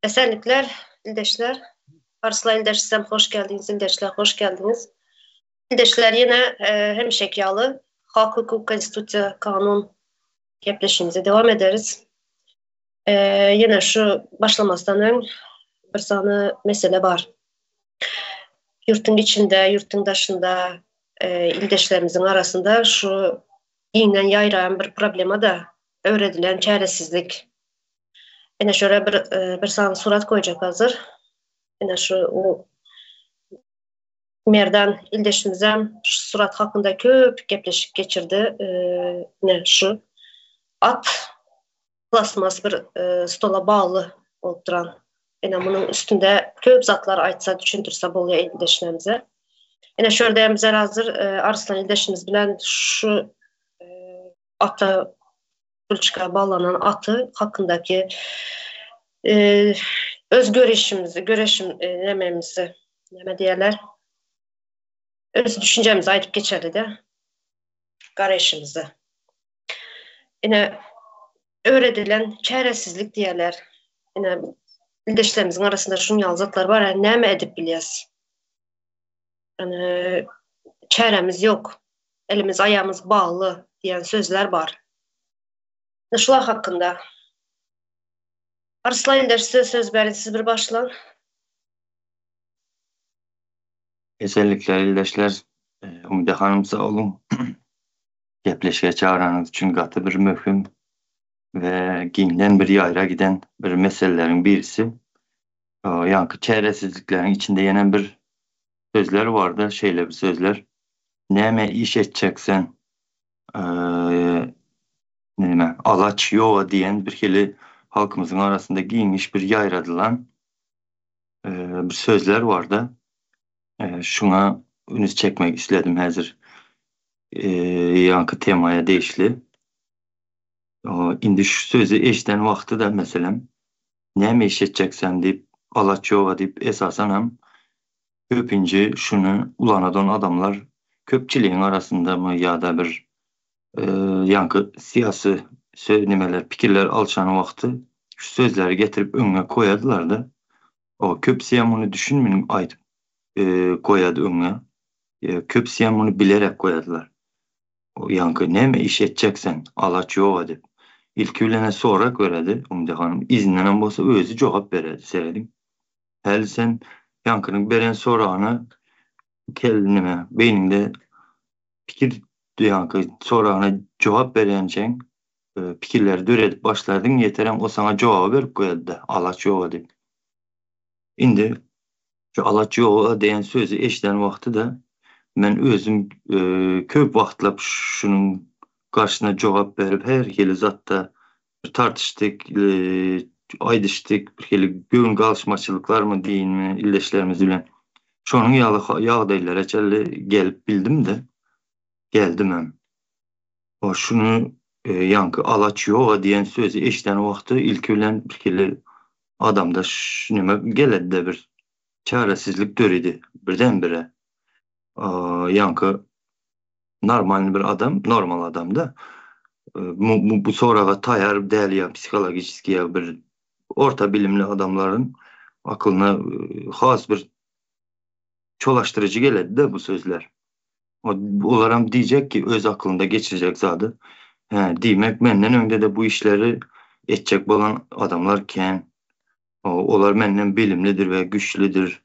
Esenlikler, ildeşler. Arslan ildeşsem hoş geldiniz, ildeşler hoş geldiniz. İldeşler yine hemşekyalı hak, hukuk, konstitüsiya, kanun gepleşimize devam ederiz. E, Yine şu başlamasından ön bir sana mesele var. Yurtun içinde, yurtun dışında ildeşlerimizin arasında şu yine yayrayan bir problema da öğretilen çaresizlik. Yine şöyle bir sana surat koyacak hazır. Yine şu o Merdan ildeşimizem şu surat hakkında köp gepleşip geçirdi. Ne şu at plasmas bir stola bağlı olup duran. Yine bunun üstünde köp zatlar aytsa, düşündürse boluyor ildeşlerimize. Yine şöyle bize hazır Arslan ildeşimiz bilen şu e, ata Gülçika'ya bağlanan atı hakkındaki e, öz görüşümüzü, görüşümlememizi ne diyorlar? Öz düşüncemizi ayıp geçerli de karışımızı. Yine öğretilen çaresizlik diyorlar. Yine ildeşlerimizin arasında şunun yalzatlar var. Yani ne mi edip biliyoruz? Yani çaremiz yok. Elimiz ayağımız bağlı diyen sözler var. Şular hakkında. Arslan ildeş size söz verin. Siz bir başlan. Esenlikler, ildeşler, Umide Hanım sağ olun. Gepleşe çağıranız için katı bir mühim ve giyilen bir yayra giden bir meselelerin birisi. Yankı çaresizliklerin içinde yenen bir sözler vardı. Şeyle bir sözler. Neme iş edeceksen e, neme alaç yova diyen bir keli halkımızın arasında giyinmiş bir yayradılan bir sözler vardı. Şuna ünüz çekmek istedim hazır. Yankı temaya değişli. İndi şu sözü eşten vakti da mesela ne mi işleteceksen deyip alaçyova deyip esasen hem köpünce şunu ulanadon adamlar köpçiliğin arasında mı ya da bir e, yankı siyasi söylemeler, fikirler alçan vakti şu sözleri getirip önüne koyadılar da o köpsiyem onu düşünmeyin ayıp koyadı önüne. Köpsiyem onu bilerek koyadılar. O yankı ne mi iş edeceksen alaçyova deyip İlkülene sonra göredi Umde Hanım. İzinlenen bolsa özü cevap veredi seyredim. Hel sen yankının beren sorağına kendime beyninde fikir yankı sorağına cevap verençen fikirleri döredip başladın yeterem o sana cevabı verip koydu. Alaçyova deyip. İndi şu Alaçyova diyen sözü eşten vakti da ben özüm köp vaxtlap şunun karşısına cevap verip her yeri zatta tartıştık, aydıştık, bir kere göğün kalışmaçılıklar mı değil mi, illeşlerimiz bilen. Şonun yağdayla reçelli gelip bildim de, geldim hem. O şunu yankı alaçıyor diyen sözü eşten vakti ilk ölen bir kere adamda nime geledi de bir çaresizlik dörüydü birdenbire. Yankı normal bir adam, normal adam da bu sonra tayar değil ya psikolojik ya bir orta bilimli adamların aklına has bir çolaştırıcı geledi de bu sözler. Olaram diyecek ki öz aklında geçirecek zadı. He, demek menden önde de bu işleri edecek olan adamlarken onlar menden bilimlidir ve güçlüdür.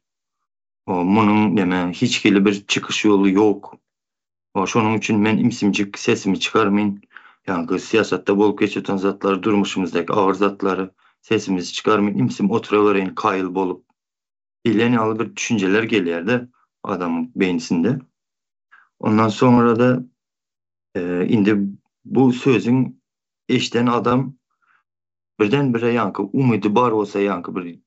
Bunun deme hiç kili bir çıkış yolu yok. Şunun için men imsimcik sesimi çıkarmayın. Yani siyasatta bol geçen zatlar durmuşumuzdaki ağır zatları sesimizi çıkarmayın. İmsim oturuvereyim kayıl bolup. İleni alı bir düşünceler geliyor da adamın beynisinde. Ondan sonra da indi bu sözün eşten adam birdenbire yankı umidi bar olsa yankı bir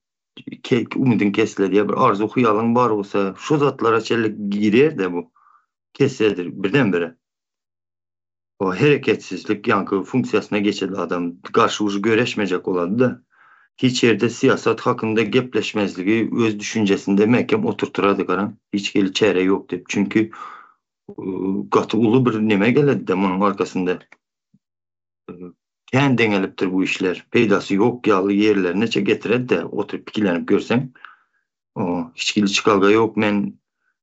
umidin kesilir diye bir arzu huyalın bar olsa şu zatlara çelik girer de bu kesilir birdenbire. O hareketsizlik yankı funksiyasına geçildi adam. Karşı ucu göreşmeyecek oladı da hiç yerde siyaset hakkında gepleşmezliği öz düşüncesinde mehkem oturturadı karan. Hiç geli çare yok deyip. Çünkü katı ulu bir neme geledi de bunun arkasında. Kendin eliptir bu işler. Peydası yok yağlı yerlerine getirir de oturup pikirlenip görsen o hiçkili çıkalga yok.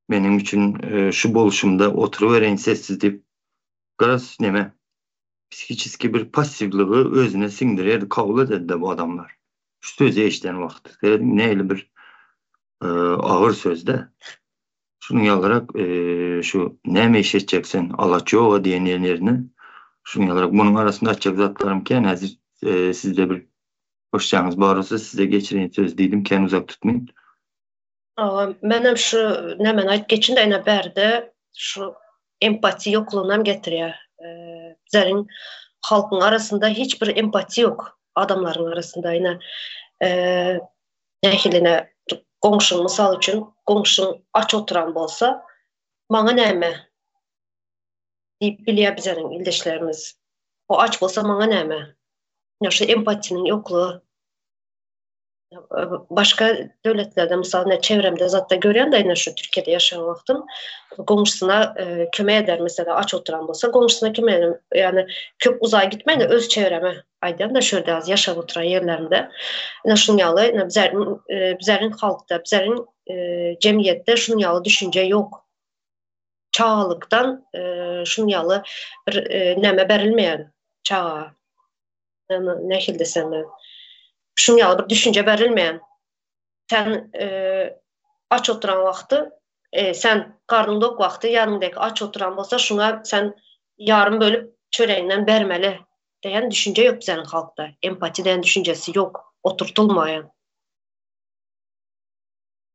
Benim için şu boluşumda oturuvereyim sessiz deyip garas neme psikически bir passivlığı özüne sindirir kabul edildi de bu adamlar. Şu sözü eşten vakti. Dedim neyle bir ağır sözde. Şunu yalarak şu ne meşedeceksin alaçyoga diyen yerlerini şunu yalarak bunun arasında açacak zatlarım ki hazır sizde bir hoşçağınız var olsa size geçireyim söz dedim kendi uzak tutmayın. Mənim şu nəmən ayt geçin də aynə bərdə şu empati yokluğundan getiriyor. Bizlerin halkın arasında hiçbir empati yok. Adamların arasında yine nehiline qonşun misal üçün qonşun aç oturan bolsa bana nəmə deyip biliyor bizlerin ildeşlerimiz. O aç bolsa bana nəmə. Şu empatinin yokluğu. Başka devletlerde mesela çevremde zaten görüyorum da yine şu Türkiye'de yaşayan vaktim komşusuna kömeğe eder mesela aç oturan olsa komşusuna kömeğe eder. Yani çok uzağa gitmeyin de öz çevreme aydan da şöyle az yaşam oturan yerlerinde yine şunun yalı yine bizlerin halkta bizlerin cemiyette şunun yalı düşünce yok. Çağlıktan şunun yalı bir neme verilmeyen çağa yani ne hilde sen şunun yalı bir düşünce verilmeyen sen aç oturan vakti sen karnın tok vakti yanındaki aç oturan olsa şuna sen yarın bölüp çöreğinden vermeli diyen düşünce yok bizlerin halkta. Empati diyen düşüncesi yok. Oturtulmayan.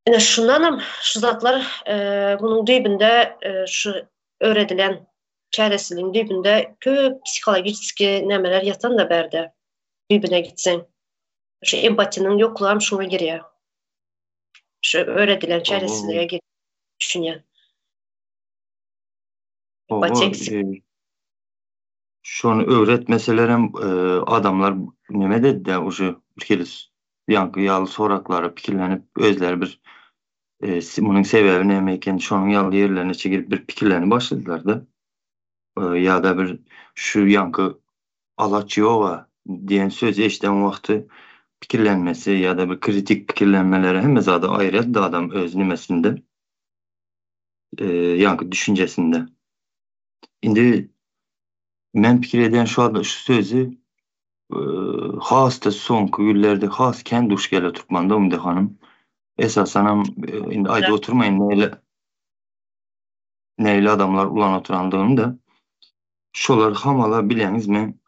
Yani şundanım şu zatlar bunun dibinde şu öğretilen çaresizliğin dibinde köp psikolojik nemeler yatan da berde dibine gitsin. Şu empatinin yokluğu şuna giriyor. Şu öğretilen çaresizliğe giriyor. Düşünüyor. Empati eksik. Şunu öğretmeselerim adamlar neme dedi de ucu ülkeliz yankı yağlı sorakları pikirlenip özler bir bunun sebebi nemeyken şunun yağlı yerlerine çekilip bir pikirlerini başladılar da ya da bir şu yankı alaçyova diyen sözü eşten vakti pikirlenmesi ya da bir kritik pikirlenmeleri hem zaten ayrı da adam öz nimesinde yankı düşüncesinde. Şimdi men pikir eden şu anda şu sözü has da sonku günlerde has kendi duş gele Türkmanda umde hanım. Esasen indi ayda oturmayın neyle adamlar ulan oturandığında şolar hamala bileniz men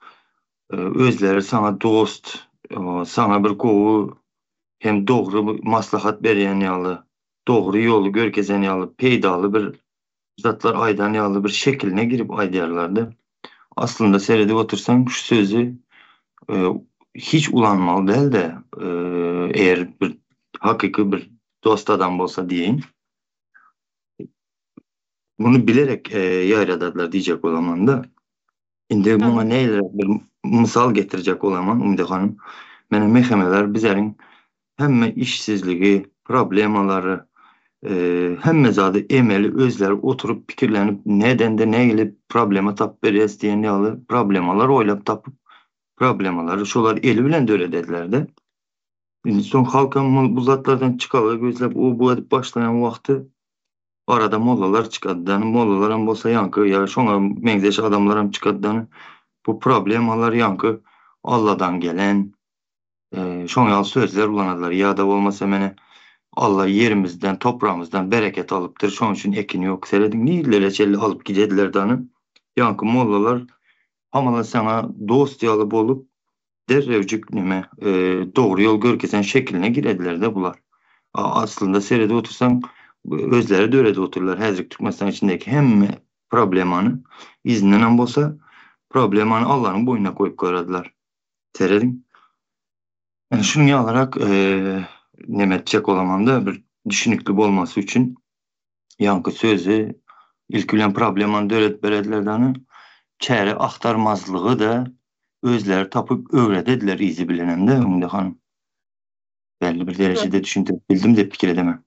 özleri sana dost sana bir kovu hem doğru maslahat beren yalı doğru yolu görkezen yalı peydalı bir zatlar aydan yalı bir şekline girip aydiyarlardı. Aslında seyredip otursan şu sözü hiç ulanmalı değil de eğer bir hakiki bir dost adam olsa diyeyim. Bunu bilerek yayradadılar diyecek olamam da. Şimdi buna neyle bir misal getirecek olamam Umide Hanım. Benim mehemeler bizlerin hem işsizliği, problemaları, hem zaten emeli özleri oturup fikirlenip neden de neyle problema tap veririz diye ne alır problemalar oylap tapıp problemaları şolar eli bilen de öyle dediler de. Şimdi son halkın bu zatlardan çıkalı gözlep o bu edip başlayan vakti arada mollalar çıkardıdan mollalarım bolsa yankı ya şona mengzeş adamlarım çıkardıdan bu problemalar yankı Allah'dan gelen şona sözler ulanadılar ya da olmasa mene Allah yerimizden toprağımızdan bereket alıptır şonun için ekin yok seyredin niye reçeli alıp gidediler danı yankı mollalar hamala sana dost yalıp olup derrevcik nime doğru yol görkesen şekline girediler de bular. Aslında seyrede otursan özleri de öyle de otururlar. Hazreti Türkmenistan içindeki hem problemanı izinden olsa problemanı Allah'ın boynuna koyup koyardılar. Seyredin. Yani şunu alarak nemetçek olamanda bir düşünüklü olması için yankı sözü ilk ülen problemanı da öğretberedilerden çare aktarmazlığı da özleri tapıp öğretediler izi bilenen de Umde Hanım. Belli bir derecede düşündürebildim de fikir edemem.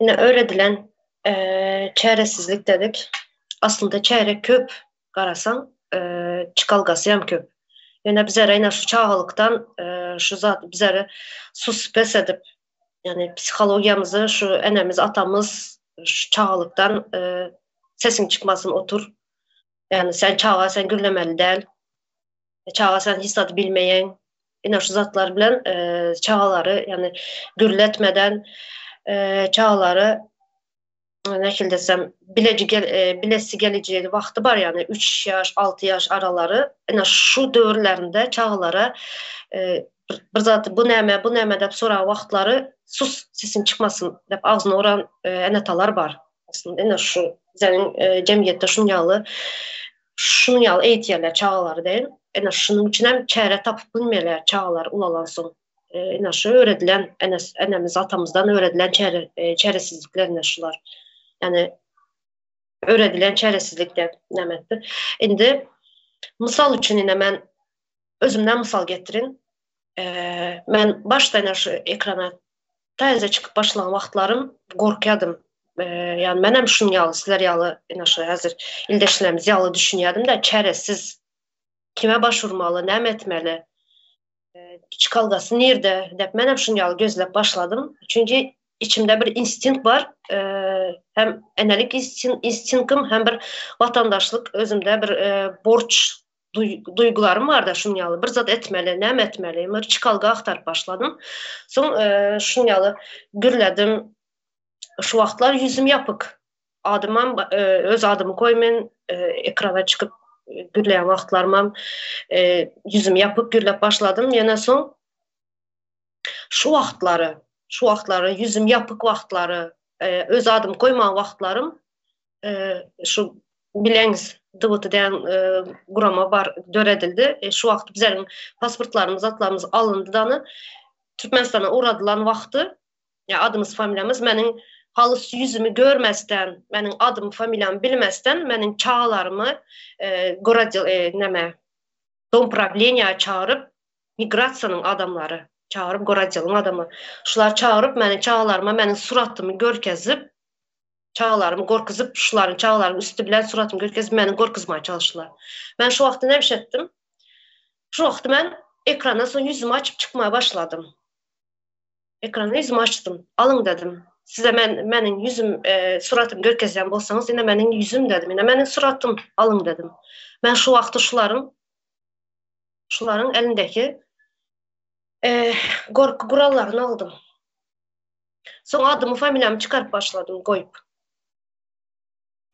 Yine öğretilen çaresizlik dedik. Aslında çare köp qarasan çıkalgası hem köp. Yani bizlere şu çağılıktan şu zat bizlere sus pes edip yani psikologiyamızı şu enemiz atamız şu çağılıktan sesin çıkmasın otur. Yani sen çağa sen gürlemeli değil. Çağa sen hissat bilmeyen. Yine şu zatlar bilen çağları yani gürletmeden çağları ne desem bilesi geleceği vakti var yani 3 yaş 6 yaş araları yani şu dövrlerinde çağlara bir zatı bu neme dep sonra vaxtları sus sesin çıkmasın dep ağzına oran enetalar var aslında yani şu senin cemiyette şunun yalı eğitiyerler çağları değil yani şunun için hem çare tapıp bilmeyeler çağlar ulalansın yani şu öğretilen enemiz atamızdan öğretilen çaresizlikler şular yani öğretilen çaresizlikler nemetdi. Indi misal üçün yine mən özümdən misal getirin. Mən başdan şu ekrana təzə çıxıb başlayan vaxtlarım qorxuyadım. Yani mən həm şunu yalı, sizlər yalı, şu hazır ildeşlərimiz yalı düşünüyordum da çaresiz kime başvurmalı, nə etmeli, çıkalgası nerede? Mən həm şunu yalı gözləb başladım. Çünkü içimde bir instinkt var. Hem enelik instinktim hem bir vatandaşlık özümde bir borç duygularım var da şunyalı bir zat etmeli, ne etmeliyim? Bir çıkalga aktarıp başladım. Son şunyalı gürledim. Şu vaxtlar yüzüm yapık. Adımam öz adımı koymayın ekrana çıkıp gürleyen vaxtlarım yüzüm yapıp gürlep başladım. Yine son şu vaxtları yüzüm yapık vaxtları öz adım koymayan vaxtlarım şu bileniz dıvıtı diyen qurama var dörədildi. Şu vaxt bizlerin pasportlarımız, atlarımız alındıdanı Türkmenistan'a uğradılan vaxtı ya adımız, familiyamız mənim halus yüzümü görməzdən, mənim adım, familiyamı bilməzdən mənim çağlarımı Dom Pravleniya çağırıp migrasiyanın adamları çağırıp Qoradzelin adamı. Şular çağırıp mənim çağlarıma mənim suratımı görkezip çağlarımı qorxuzub şuların çağlarımın üstü bilən suratımı görkezib məni qorxuzmaya çalışdılar. Mən şu vaxtı nə etdim? Şu vaxtı mən ekrana son yüzümü açıp çıkmaya başladım. Ekrana yüzümü açtım. Alın dedim. Size mənim yüzüm, suratım görkezən bolsanız yine mənim yüzüm dedim. Yine mənim suratım alın dedim. Mən şu vaxtı şuların elindeki qorxu qurallarını aldım. Sonra adımı, familiyamı çıkarıp başladım koyup.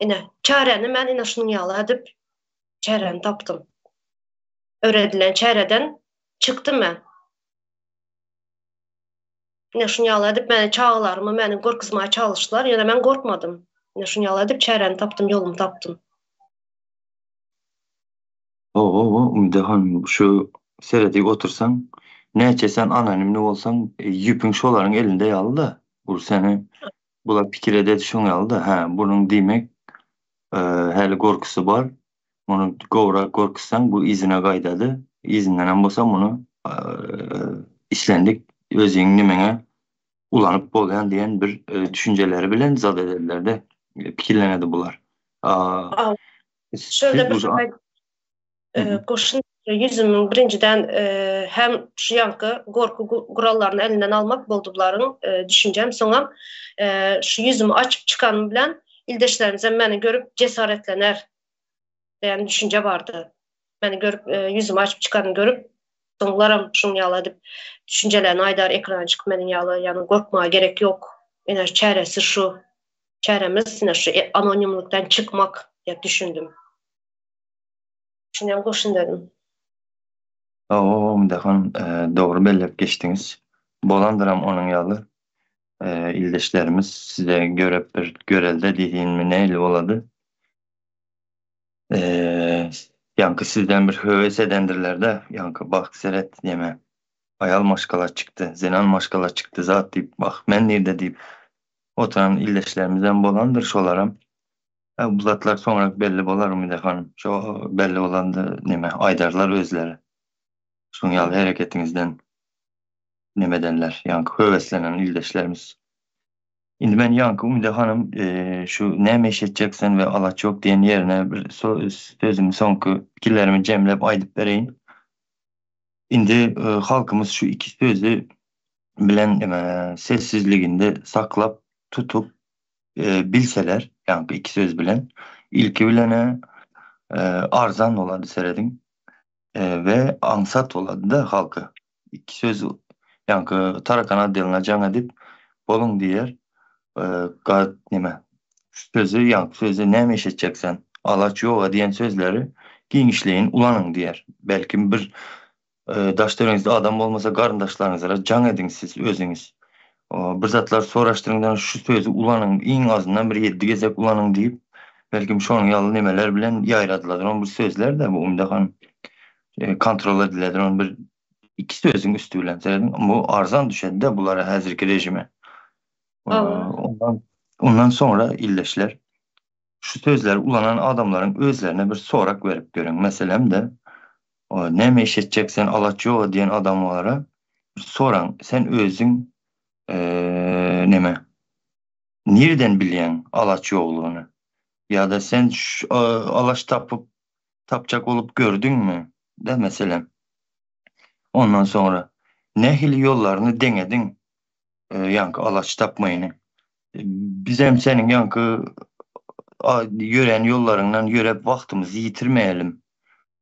Yine çarəni mən yine şunu yalı edip çarəni tapdım. Öğredilen çarədən çıktım mən. Yine şunu yalı edip məni çağlarımı, məni qorxuzmaya çalıştılar. Yine mən qorxmadım. Yine şunu yalı edip çarəni tapdım, yolumu tapdım. Ümide Hanım şu seyredip otursan ne etsen anonim ne olsan yüpün şoların elinde yalı da bu seni bula fikir edet şun yalı da bunun demek hali korkusu var. Onu korkusan bu izine kaydadı. İzinden bolsa bunu işlendik özün nimene ulanıp bolayan diyen bir düşünceleri bilen zat ederler de fikirlenedi bular. Şöyle bir koşun yüzümün birinciden hem şu yankı korku kurallarını elinden almak bolduların düşüncem. Sonra şu yüzümü açıp çıkan bilen ildeşlerimizden beni görüp cesaretlener diyen düşünce vardı. Beni görüp yüzümü açıp çıkanı görüp sonlarım şunu yalı edip düşüncelerini aydar ekrana çıkıp benim yalı yani korkmaya gerek yok. Yine çaresi şu çaremiz yine şu anonimlikten çıkmak diye düşündüm. Düşünüyorum koşun dedim. Ümide Hanım doğru bellep geçtiniz. Bolandıram onun yalı. İldeşlerimiz size görüp bir görelde dediğin mi neyle oladı? Yankı sizden bir höves edendirler de yankı bak seret deme. Ayal maşkala çıktı, zenan maşkala çıktı zat deyip bak men nerede deyip oturan ildeşlerimizden bolandır şolaram. Bu zatlar sonra belli bolar Ümide Hanım. Şu belli olandı neme aydarlar özleri. Şun yalı hareketinizden nemedenler yankı höveslenen ildeşlerimiz. Indi ben Yankı Ümide Hanım şu ne meşedeceksen ve alaç yok diyen yerine bir sözümü sonku fikirlerimi cemlep aydıp vereyim. Indi halkımız şu iki sözü bilen sessizliğinde saklap tutup bilseler Yankı iki söz bilen ilki bilene arzan oladı seredin ve ansat oladı da halkı. İki söz Yankı Tarakan adıyla can edip bolun diyer neme sözü yank sözü ne meşedeceksen alaç yoga diyen sözleri giyinişleyin ulanın diyer. Belki bir daşlarınızda adam olmasa karındaşlarınıza can edin siz özünüz. Bir zatlar soraştırından şu sözü ulanın en azından bir 7 gezek ulanın deyip belki şonun yalı nemeler bilen yayradılar. Bu sözler de bu umdahan kontrol edilir. Bir iki sözün üstü bilen. Bu arzan düşedi de bunlara hazırki rejime. Aa, Ondan sonra illeşler. Şu sözler ulanan adamların özlerine bir sorak verip görün. Meselem de ne meşedeceksen alaç yoga diyen adamlara soran sen özün neme nereden bilen alaç yokluğunu ya da sen alaç tapacak olup gördün mü de meselem. Ondan sonra nehil yollarını denedin yankı alaç tapmayını. Bizim senin yankı yören yollarından yörep vaktimizi yitirmeyelim.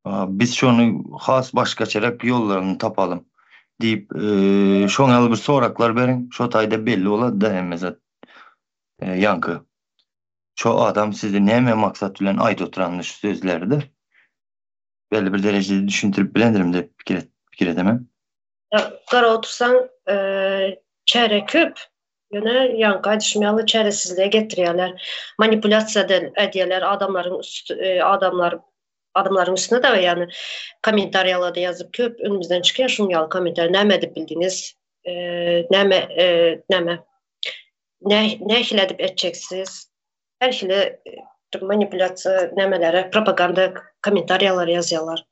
Biz şunu has başkaçarak yollarını tapalım deyip şoňaly bir soraklar berin. Şo taýda belli bolady da hemmezat yankı. Şo adam sizi näme maksat bilen aýda oturanly şu sözlerde belli bir derejede düşündirip bilendirim dep pikir edemem. Qara otursan çere köp. Yine yan kaydışmayalı çaresizliğe getiriyorlar. Manipülasyon ediyorlar adamların üstüne de yani komentaryalarda yazıp köp önümüzden çıkıyor şunyalı komentar ne edip bildiniz ne edip edeceksiniz her şeyle manipülasyon nemelere propaganda komentaryalar yazıyorlar.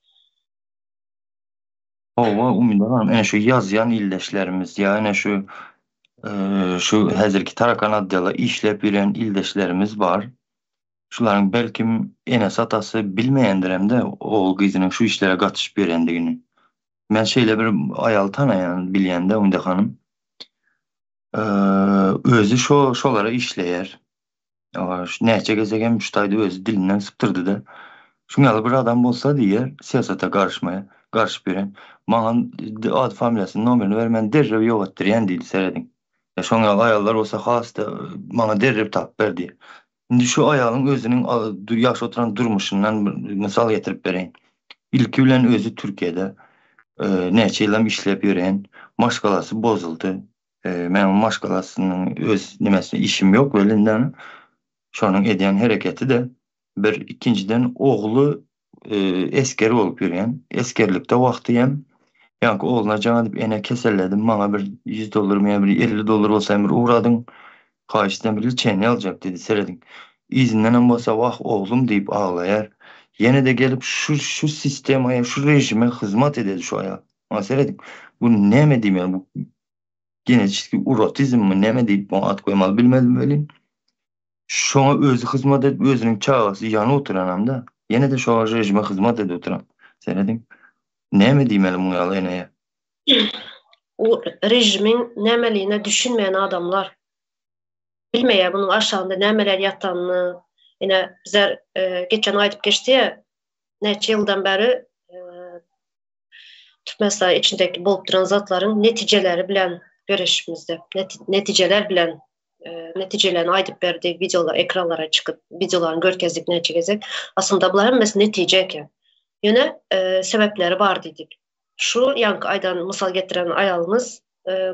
Ova umidem hanım ene şu yazyan ildeşlerimiz ya ene şu häzirki Tarakan addyla işlep bilen ildeşlerimiz bar. Şuların belkim ene satası bilmeýändirem de oğul gyzynyň şu işlere gatyşyp berendigini. Men şeýle bir aýal tanaýan bilýände Ümide hanım özü şolara işleýär. Näçe gezegen müştaýdy özü dilinden syptyrdy da. Şuňaly bir adam bolsa diýer, siýasata garşyp beren. Maňa ad familiýasyny nomerini bermen derrep ýogatdyrýan diýdi seredin. Ya şoňaly aýallar bolsa hasda maňa derrep tap ber diýer. Indi şu aýalyň özüniň ýaşy oturan durmuşyndan bir mysal getirip bereýin. İlki bilen özü Türkiýede näçe ýylam işlep ýören, maşgalasy bozuldy. Men maşgalasynyň öz nimesine işim ýok belinden. Şonuň edýän hereketi de bir ikinciden oglu eskeri bolup ýürýän. Eskerlikde wagty hem ýa-ni ogluna jaňa diýip ene keselledim. Maňa bir $100 mı bir $50 bolsa bir uradyň. Kaçtan bir çene alacak dedi seredin. İzinden hem bolsa wah oglum diýip aglaýar. Yine de gelip şu sistemaya, şu rejime hizmet ededi şu aya. Ama seredin. Bu näme diýim yani bu genetik urotizm mi näme diýip bu at koymaly bilmedim belin. Şoňa özü hizmet edip özüniň çağasy ýany oturanam-da. Ýene de şo rejime hizmet edip oturam. Seredin. Näme diýmeli bu ýaly eneýe? O rejimin nämeliğine düşünmeyen adamlar bilmeýär bunun aşağında nämeler ýatanlygy. Ene bizler geçen aýdyp geçdi ýa neçe ýyldan beri mesela içindeki bolup duran zatların neticeleri bilen görüşümüzde neticeler bilen neticelerini aýdyp berdik videolar ekranlara çıkıp videoların görkezlik näçe gezek aslında bular hemmesi netice eken. Ýöne sebepleri bar diýdik. Şu ýanky aýdan mysal getiren aýalymız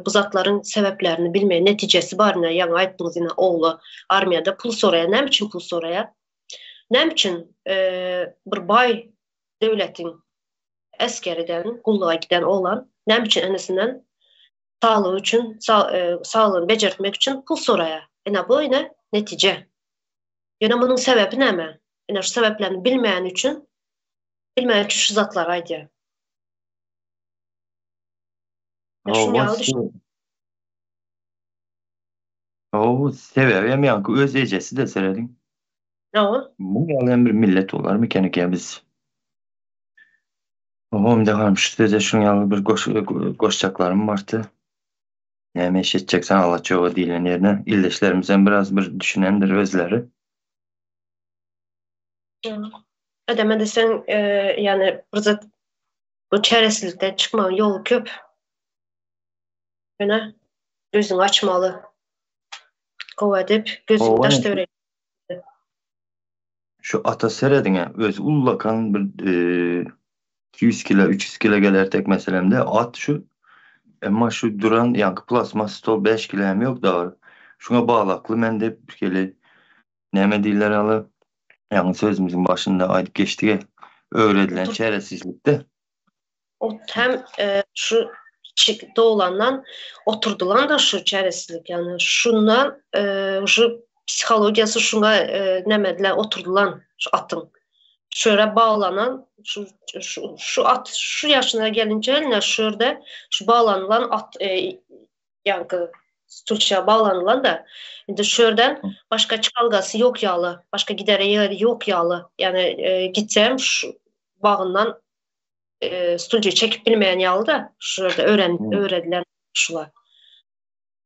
bu zatların sebeplerini bilmeýän neticesi bar ne ýa-ni aýtdyňyz ýene oglu armiýada pul soraýar. Näme üçin pul soraýar? Näme üçin bir bay döwletiň eskeriden, gulluğa giden oğlan näme üçin enesinden sağlığı üçün, sağlığını becertmek için pul soraýar. Ene bu ine netice. Ýöne bunun sebebi näme? Ene şu sebeplerini bilmeýän üçün şu zatlar aýdýar. O sebebim yankı öz ecesi de seredin. Ne o? Bu yalan bir millet olar mı kenike biz? Oğlum da varmış dedi şun yalı bir koşacaklarım vardı. Ne meşedeceksen alaçı o değilen yerine. İlleşlerimizden biraz bir düşünendir özleri. Hı. Edeme desen yani bu çaresizlikten çıkma yolu köp. Öne gözünü açmalı. Kova edip gözünü O var ya taş devre. şu ata seredine öz ullakan bir 200 kilo 300 kilo gelir tek meselemde at şu ama şu duran yankı plasma stol 5 kilo hem yok da var. Şuna bağlaklı men de bir kere neme diller alı yani sözümüzün başında ayıp geçti ya öğretilen Otur. çaresizlikte. O hem şu doğulandan oturdulan da şu çaresizlik yani şundan şu psikolojisi şuna nemediler oturdulan şu atın. Şöyle bağlanan şu at şu yaşına gelince eline şurada şu bağlanılan at yankı Türkçe bağlanılan da şimdi şuradan başka çıkalgası yok yağlı. Başka gideri yeri yok yağlı. Yani gitsem şu bağından Türkçe çekip bilmeyen yağlı da şurada öğredilen şular.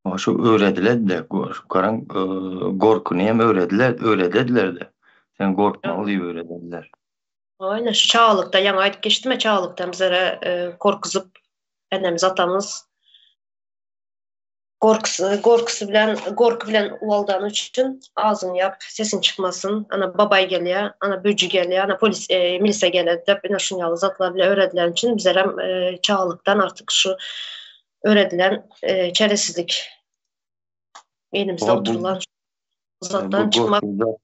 Ama şu öğretiler de karan korkunu hem öğretiler de. Sen korkmalı öğretiler. Aynen şu çağlıkta yani ayıp geçti mi çağlıkta bize korkuzup annemiz atamız korku bilen uvaldan için ağzını yap, sesin çıkmasın. Ana babay geliyor, ana böcü geliyor, ana polis, milise geliyor. Dep şunyalı zatlar bile öğretilen için bizler çağlıktan artık şu öğretilen çaresizlik elimizde O bu oturulan zattan bu çıkmak korku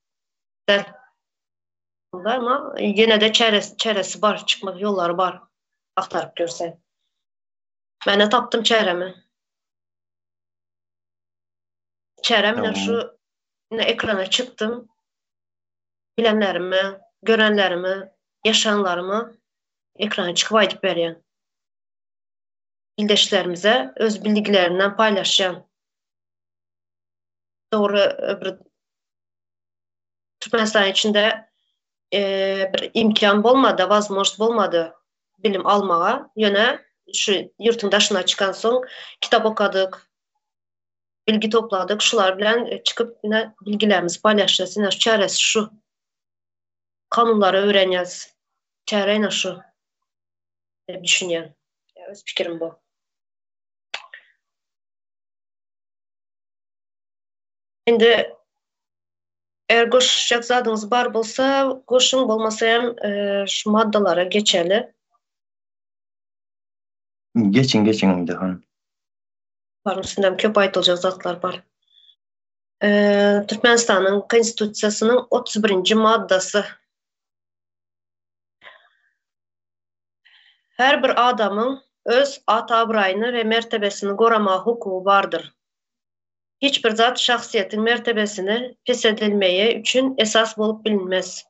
der ama yine de çaresi var, çıkmak yolları var. Aktarıp görsen. Ben de taptım çaremi. Çaremle da şu ekrana çıktım. Bilenlerimi, görenlerimi, yaşayanlarımı ekrana çıkıp aytıp berýän. Ildeşlerimize öz bildiklerinden paylaşan. Doğru bir Türkmenistan içinde bir imkan bolmady, возможность bolmady bilim almağa. Ýöne şu ýurtyň daşyna çykan soň kitap okadyk, bilgi topladyk. Şular bilen çıkıp bilgilerimizi paylaşýas. Şu çaresi şu. Kanunlary öwrenýäs. Çäreýine şu dep düşünýän. Öz pikirim bu. Endi eğer koşacak zadınız bar bolsa koşun, bolmasa hem şu maddalara geçeli. geçin Ümide Hanım. Var üstünden köp aytılacak zatlar var. Türkmenistan'ın konstitutsiyasının 31. maddası. Her bir adamın öz atabraýyny ve mertebesini gorama hukuku vardır. Hiçbir zat şahsiyetin mertebesini feshedilmeyi üçün esas bolup bilinmez.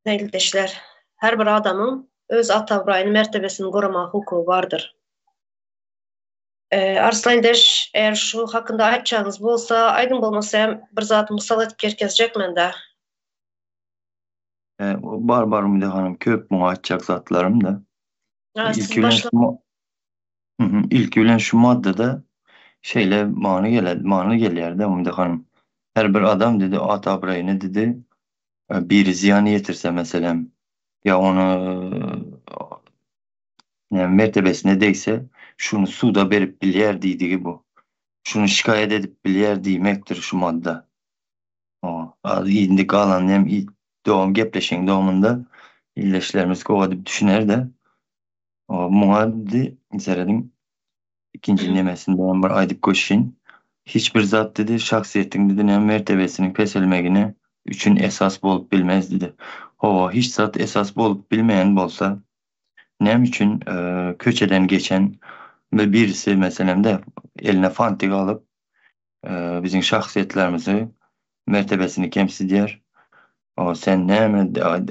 Neyldeşler? Her bir adamın öz atabraýyny mertebesini gorama hukuku vardır. Arslan ildeş, eğer şu hakkında aytçağınız bolsa, aydın bolmasa hem bir zat mysal etip kerkezjekmen da. Bar Ümide Hanım köp muhaççak zatlarım da. Siz başla. İlk bilen şu maddede şeyle mani gelýär de Ümide Hanım. Her bir adam dedi ata birayını dedi bir ziyan yetirse mesela ya onu mertebesine değse şunu suda berip bilýär diýdigi bu. Şunu şikayet edip bilýär diýmekdir şu madde. O, indi kalan hem doğum gepleşen doğumunda illeşlerimiz kova dip düşüner de o muaddi seredim ikinci nemesinden bir aydıp koşun. Hiçbir zat dedi şahsiyetin dedi ne mertebesinin peselmegini üçün esas bolup bilmez dedi. Hova hiç zat esas bolup bilmeyen bolsa nem üçün köçeden geçen birisi mesela de eline fantik alıp bizim şahsiyetlerimizi mertebesini kemsil eder. O sen ne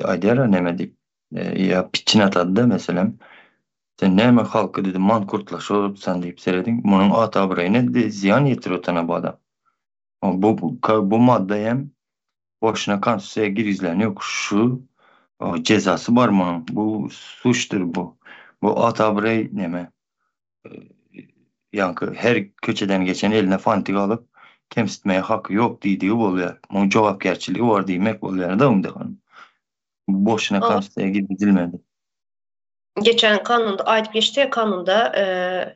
adera ne deyip ya piçin atadı da mesela Sen näme halky dedi mankurtlaşypsan diýip seredin. Munyň ata-biraýyna ziyan ýetir otana bu adam. Bu madda hem boşuna konstitusiýaga girgizileni ýok. Şu cezası var mı? Bu suçtur bu. Bu ata-biraý näme? Yankı her köçeden geçen eline fantik alıp kemsitmeye hakkı yok diýdiği bolýar. Muň jogapkerçiligi var diýmek bolýar da umdygan. Boşuna konstitusiýaga girgizilmedi. Geçen kanunda ayıp geçti kanunda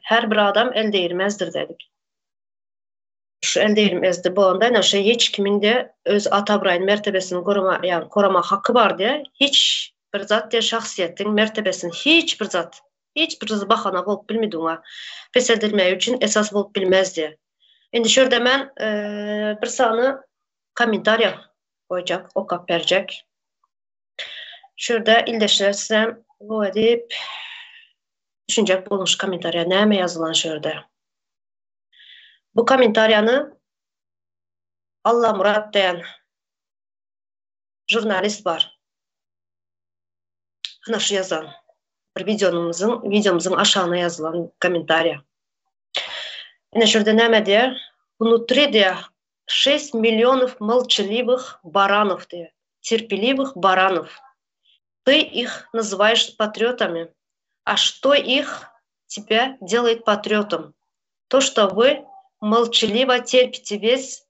her bir adam el değirmezdir dedik. Şu el değirmezdi bu anda hiç kimin de öz ata-biraýyň mertebesini koruma hakkı var diye hiç bir zat diye şahsiyetin mertebesini hiç bir zat bahana bolup bilmediğine feshedilmeye için esas bolup bilmez diye. Şimdi şurada ben bir sany komentarya koyacak, okap verecek. Şurada ildeşler size bu edip düşünecek bulmuş komentarya näme yazılan şurada. Bu komentaryanı Allah Murat diyen jurnalist var. Ana şu yazan bir videomuzun aşağına yazılan komentarya. Yine şurada näme diyor? Внутри diyor 6 миллионов молчаливых баранов diyor. Терпеливых баранов. Ты их называешь патриотами. А что их тебя делает патриотом? То, что вы молчаливо терпите весь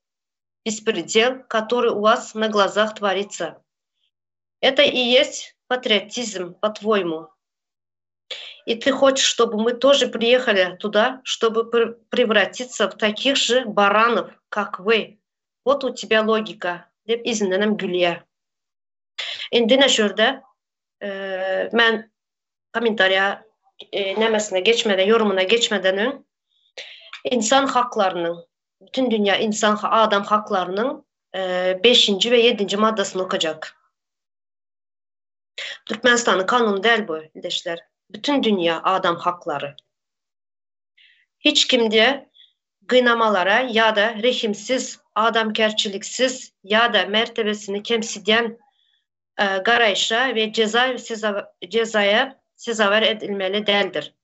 беспредел, который у вас на глазах творится. Это и есть патриотизм, по-твоему. И ты хочешь, чтобы мы тоже приехали туда, чтобы превратиться в таких же баранов, как вы. Вот у тебя логика. Деп izinden gülüyor. Endine şurada ben komentarya nemesine geçmeden, yorumuna geçmeden ön insan haklarının, bütün dünya adam haklarının 5. ve 7. maddesini okuyacak. Türkmenistan'ın kanunu değil bu ildeşler. Bütün dünya adam hakları. Hiç kim diye gıynamalara ya da rehimsiz, adamkerçiliksiz ya da mertebesini kemsiden garayışa ve cezaya sezaver edilmeli değildir.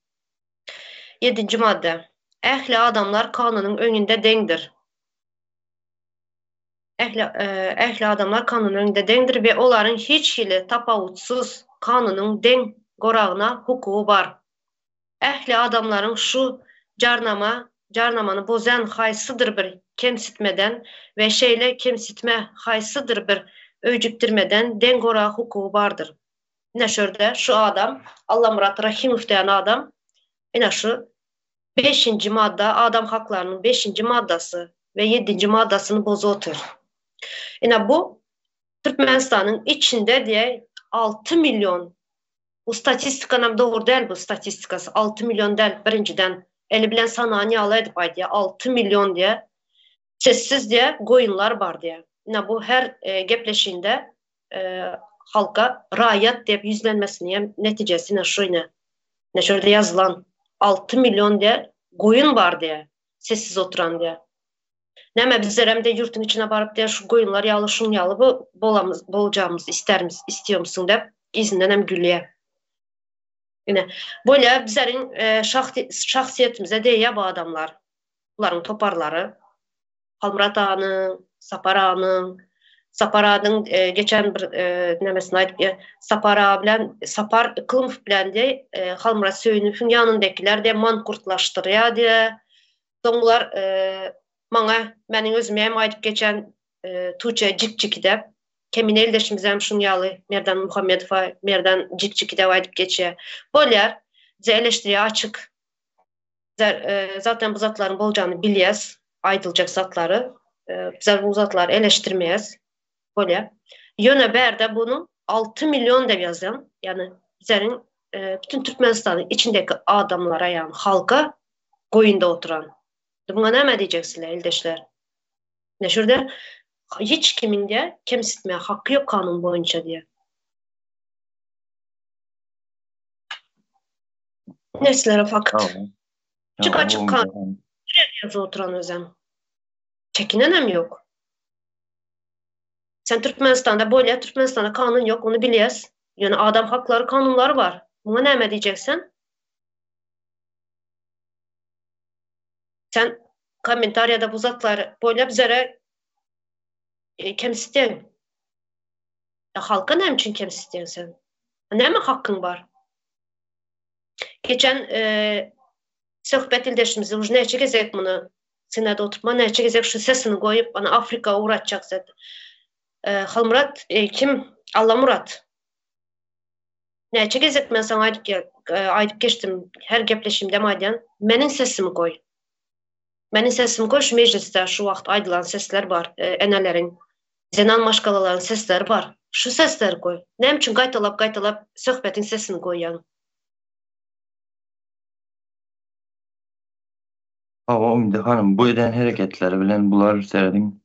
7. madde. Ehli adamlar kanunun önünde denkdir. Ehli adamlar kanunun önünde denkdir ve onların hiç hile tapavutsuz kanunun denk gorağına hukuku var. Ehli adamların şu carnamanı bozan haysıdır bir kemsitmeden ve şeyle kemsitme haysıdır bir öcüktirmeden denk gorağı hukuku vardır. Yine şurada şu adam Allah Murat Rahimov diyen adam yine şu 5. madde adam haklarının 5. maddesi ve 7. maddesini bozuyor. Yine bu Türkmenistan'ın içinde diye 6 milyon bu statistikanam doğru değil bu statistikası 6 milyon değil birinciden eli bilen sanani alaydı pay diye 6 milyon diye sessiz diye goyunlar var diye. Yine bu her gepleşinde halka rahat deyip yüzlenmesine neticesine şu yine şöyle yazılan 6 milyon diye goyun var diye sessiz oturan diye. Neme bizler hem de yurtun içine barıp diye şu goyunlar yalı şun yalı bu bolacağımız istiyor musun deyip izinden hem gülüye. Yine böyle bizlerin şahsiyetimize değiyor bu adamlar. Bunların toparları Halmurat Ağa'nın, Sapar Ağa'nın, Sapar Ağa'nın geçen bir nemesine ait Sapar Ağa bilen, Sapar Kılımov bilen de Halmurat Söyünüf'ün yanındakiler de mankurtlaştırıyor diye. Sonlar benim özüme hem ait geçen Tuğçe Cikcik'i de kemin eldeşimiz hem şun yalı Merdan Muhammedova, Merdan Cikcik'i de ait geçiyor. Böyle eleştiriye açık. Zaten bu zatların bolacağını biliyoruz. Aydılacak zatları. Bizler bu zatları eleştirmeyiz. Böyle. Yöne berde bunu 6 milyon dev yazan. Yani bizlerin bütün Türkmenistan'ın içindeki adamlara yani halka koyunda oturan. Buna ne diyeceksiniz eldeşler? Ne şurada hiç kimin de kemsitmeye hakkı yok kanun boyunca diye. Neslere fakat. Çık açık kanun. Yazı oturan özem. Çekinen yok. Sen Türkmenistan'da böyle Türkmenistan'da kanun yok onu biliyoruz. Yani adam hakları kanunları var. Buna ne diyeceksin? Sen kommentariyada bu zatları boylap zere kemsiten. Ya halka ne için kemsiten sen? Ne mi hakkın var? Geçen sohbet ildeşimizi už neçe gezek bunu sinede oturma neçe gezek şu sesini koyup bana Afrika uğratacak zaten. Halmurat kim? Allah Murat. Neçe gezek ben sana aydıp geçtim her gepleşimde madem. Menin sesimi koy. Menin sesimi koy şu mecliste şu vaxt aydılan sesler var. Enelerin, zenan maşkalaların sesleri var. Şu sesleri koy. Ne için qaytalap sohbetin sesini koyan. Indi hanım bu eden hareketleri bilen bular seredin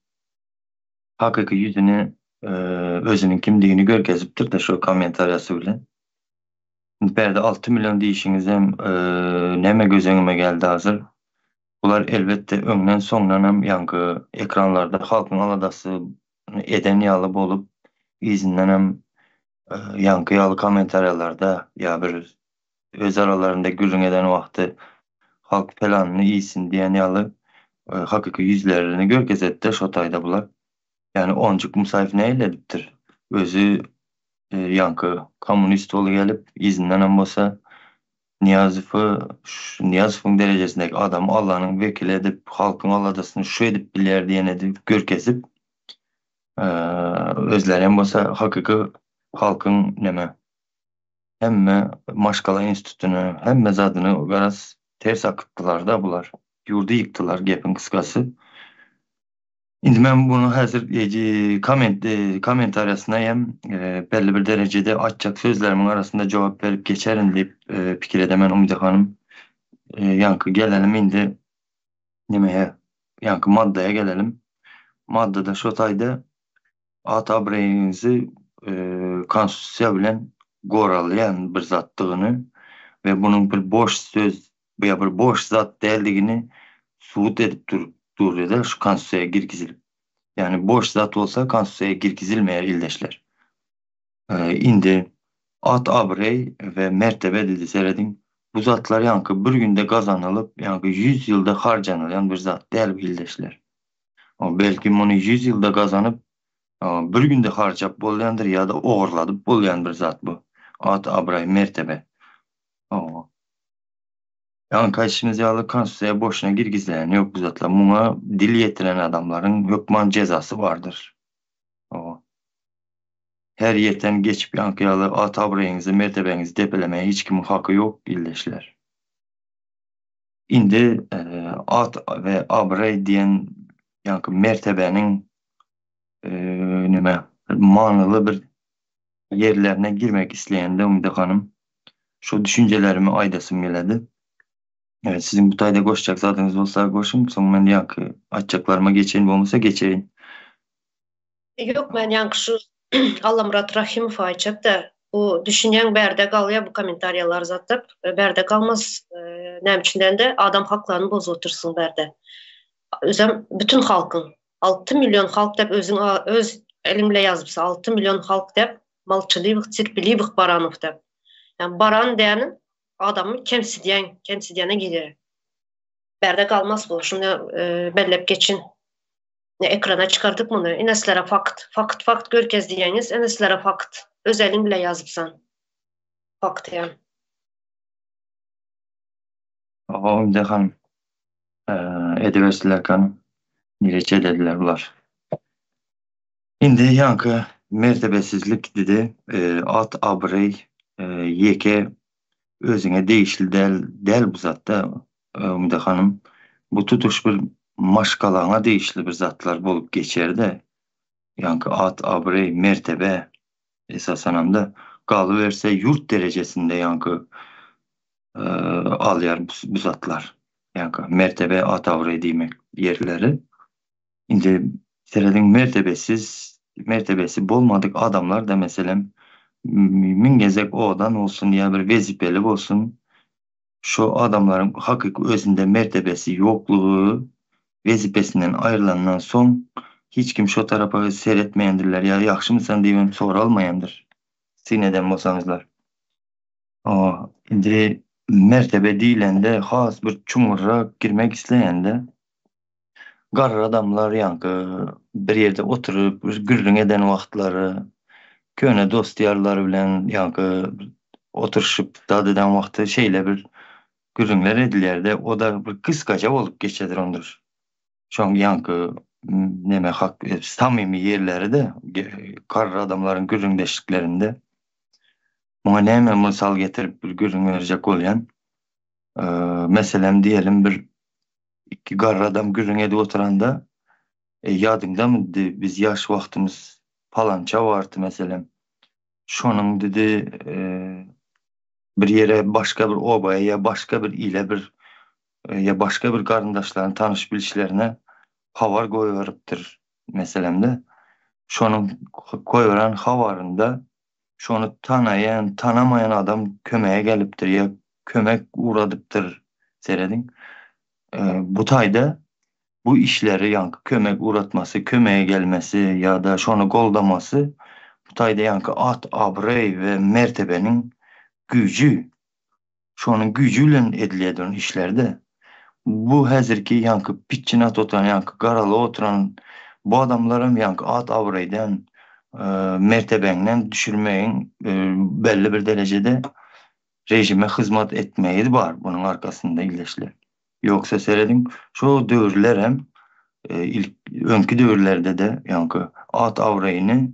hakiki yüzünü özünün kimliğini görkeziptir de şu komentaryası bilen. Berde 6 milyon deyişiniz hem neme gözüme geldi hazır. Bular elbette öňden soňdan hem ýanky ekranlarda halkyň aladasy eden ýaly bolup izinden hem ýanky ýaly kommentariýalarda ýa bir öz aralarında gülüň eden wagty halk pelanyny iýsin diýen ýaly hakiki yüzlerini görkezetde şo taýda bular. Yani oncuk Musayif ne eyledipdir? Özü yankı komünist olu gelip izinden hem bolsa Niyazıf'ın derecesindeki adam Allah'ın vekili edip halkın Allah'dasını şu edip biler diyen edip görkezip özler hem bolsa hakiki halkın neme hemme Maşkala Enstitüsü'nü hemme zadını garaz ters akıttılar da bular. Yurdu yıktılar gepin kıskası. Indi ben bunu hazır komentaryasına hem belli bir derecede açacak sözlerimin arasında cevap verip geçerim deyip fikir edemen Umide Hanım. Yankı gelelim indi nemeye yankı maddeye gelelim. Maddede şu tayda ata bireyinizi konstitüsiya bilen goralayan bir zattığını ve bunun bir boş söz veya bir boş zat değildiğini suut edip duruyor da şu konstitüsiya girgizilip. Yani boş zat olsa konstitüsiya girgizilmeyer ildeşler. Indi at abrey ve mertebe dedi seredin. Bu zatlar yankı bir günde kazanılıp yankı 100 yılda harcanılan bir zat değil ildeşler. Belki bunu 100 yılda kazanıp bir günde harcap bolyandır ya da oğurladıp bolyan bir zat bu. At abrey mertebe. Yani kaçımız yağlı konstitüsiya boşuna girgizleyen yok bu zatlar. Buna dil yetiren adamların hükman cezası vardır. Her yerden geçip yankıyalı at abreyinizi, mertebenizi depelemeye hiç kimin hakkı yok ildeşler. Indi at ve abrey diyen yankı mertebenin manılı bir yerlerine girmek isteyen de Umide Hanım şu düşüncelerimi aydasım geledi. Evet, sizin bu tayda koşacak zatınız olsa koşun. Sonra ben yankı açacaklarıma geçeyim olmasa geçeyim. Yok ben yankı şu Allah Murat Rahimov aytacak da bu düşünen berde kalıyor bu komentaryalar zatıp berde kalmaz nem içinden de adam haklarını boz otursun berde. Özüm bütün halkın 6 milyon halk dep özün öz elimle yazıpsa 6 milyon halk dep malçılık, sirpililik Baranov dep. Yani Baran diyenin adamı kemsidiyene gidiyor. Berde kalmaz bu. Şimdi bellep geçin. Ekrana çıkardık bunu. Eneslere fakt görkez diyeniz. Eneslere fakt. Özelin bile yazıpsan. Fakt yani. Umide Hanım ediversiler kanım. Nireçe dediler bular. Indi yankı mertebesizlik dedi. At abrey yeke özüne değişli del bu zatta Umide Hanım. Bu tutuş bir maşkalana değişli bir zatlar bolup geçer de yankı at abrey mertebe esasen da kalıverse yurt derecesinde yankı alyar bu zatlar. Yankı mertebe at abrey demek yerleri. Indi seredin mertebesi bolmadık adamlar da mesela mingezek odan olsun ya bir vezipeli olsun şu adamların hakiki özünde mertebesi yokluğu vezipesinden ayrılandan son hiç kim şu tarafa seyretmeyendirler ya yaxşı mısın deyip soralmayandır. Sineden bolsanızlar. Indi mertebe diýilende has bir çuňurra girmek isleýände garry adamlar ýa-ni bir ýerde oturup gürrüň eden wagtlary, köne dost ýarlary bilen ýa-ni oturuşyp dad eden wagty şeýle bir gürrüňler edilýär-de, o da bir kıskaca bolup geçedir ondur. Şoň ýa-ni neme hak samimy ýerleri de garry adamlaryň gürrüňdeşliklerinde. Muňa näme mysal getirip bir gürrüň berjek bolýan? Meselem diyelim bir iki garry adam gürrüň edip oturanda ýadyňdamy biz ýaş wagtymyz palança bardy meselem. Şonuň dedi bir yere başka bir obaya ya başka bir ile bir ya başka bir garyndaşlaryň tanış bilişlerine havar goýurypdyr meselemde. Şonuň goýuran hawarynda şonu tanayan, tanamayan adam kömeğe gelipdir ya kömek uğradıptır seredin. Bu taýda bu işleri ýa-ni kömek uğratması, kömeğe gelmesi ya da şonu goldaması bu taýda ýa-ni at, abrey we mertebeniň güýji, şonun güýjü bilen edilýär işlerde. Bu häzirki ýa-ni pitçinat oturan ýa-ni garaly oturan bu adamlarym ýa-ni at, abreyden mertebeňden düşürmeýin belli bir derejede rejime hyzmat etmeýi bar bunyň arkasynda illeşler. Ýoksa seredin şo döwürler hem ilk öňkü döwürlerde de ýa-ni at awreýini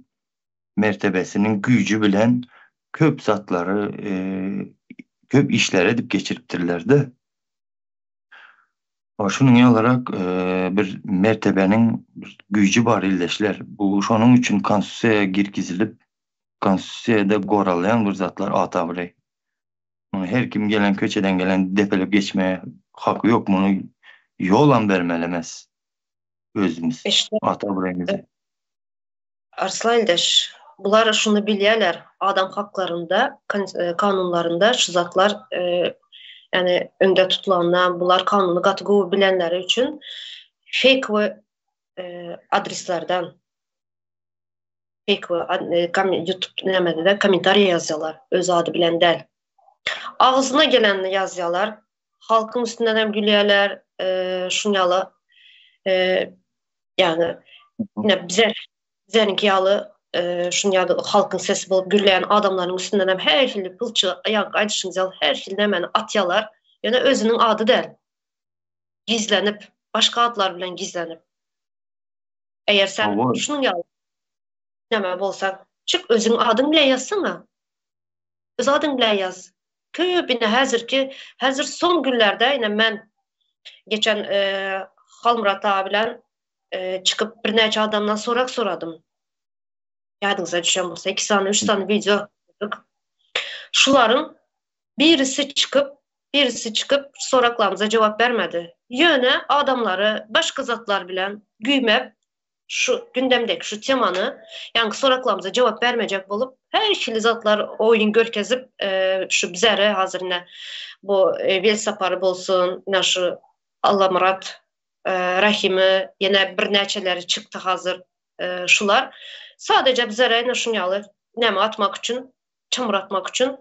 mertebesiniň güýjü bilen köp zatlary köp işler edip geçiripdirler-de. Şonuň ýalarak bir mertebeniň bir güýjü bar illeşler. Bu şonuň üçin konstitusiýaga girgizilip konstitusiýada goralýan bir zatlar at awrey. Her kim gelen köçeden gelen depelep geçmeye hakkı yok mu? Onu yolan vermelemez özümüz. İşte Ata burayımızı. Arslan Ildeş, bular şunu bilýärler, adam haklarında, kanunlarında şu zatlar yani önde tutulanlar, bular kanunu gaty gowy bilenleri üçün fake adreslerden fake YouTube nemede de komentariýa yazýarlar, öz ady bilen däl. Ağzına gelen yazıyorlar. Halkın üstünden hem gülüyorlar. Şunyalı yani yine bizerinki yalı şunyalı halkın sesi bulup gürleyen adamların üstünden hem her şili pılçı ayak aydışınız yalı her şili hemen atyalar. Yani özünün adı değil. Gizlenip başka adlar bilen gizlenip. Eğer sen şunun yalı neme bolsan çık özünün adını bile yazsana. Öz adını bile yaz. Köpüne hazır son günlerde yine men geçen Halmurat abilen çıkıp bir neçe adamdan soradım. Yadınıza düşen olsa 2 tane 3 tane video yaptık. Şuların birisi çıkıp soraklarımıza cevap vermedi. Yöne adamları başka zatlar bilen güymep şu gündemdeki şu temanı yani soraklarımıza cevap vermeyecek bulup her şili zatlar oyun görkezip şu bizere hazırına bu Velsaparı bolsun şu Allah Murat Rahimi yine bir neçeleri çıktı hazır şular sadece bizere şunyalı neme atmak için çamur atmak için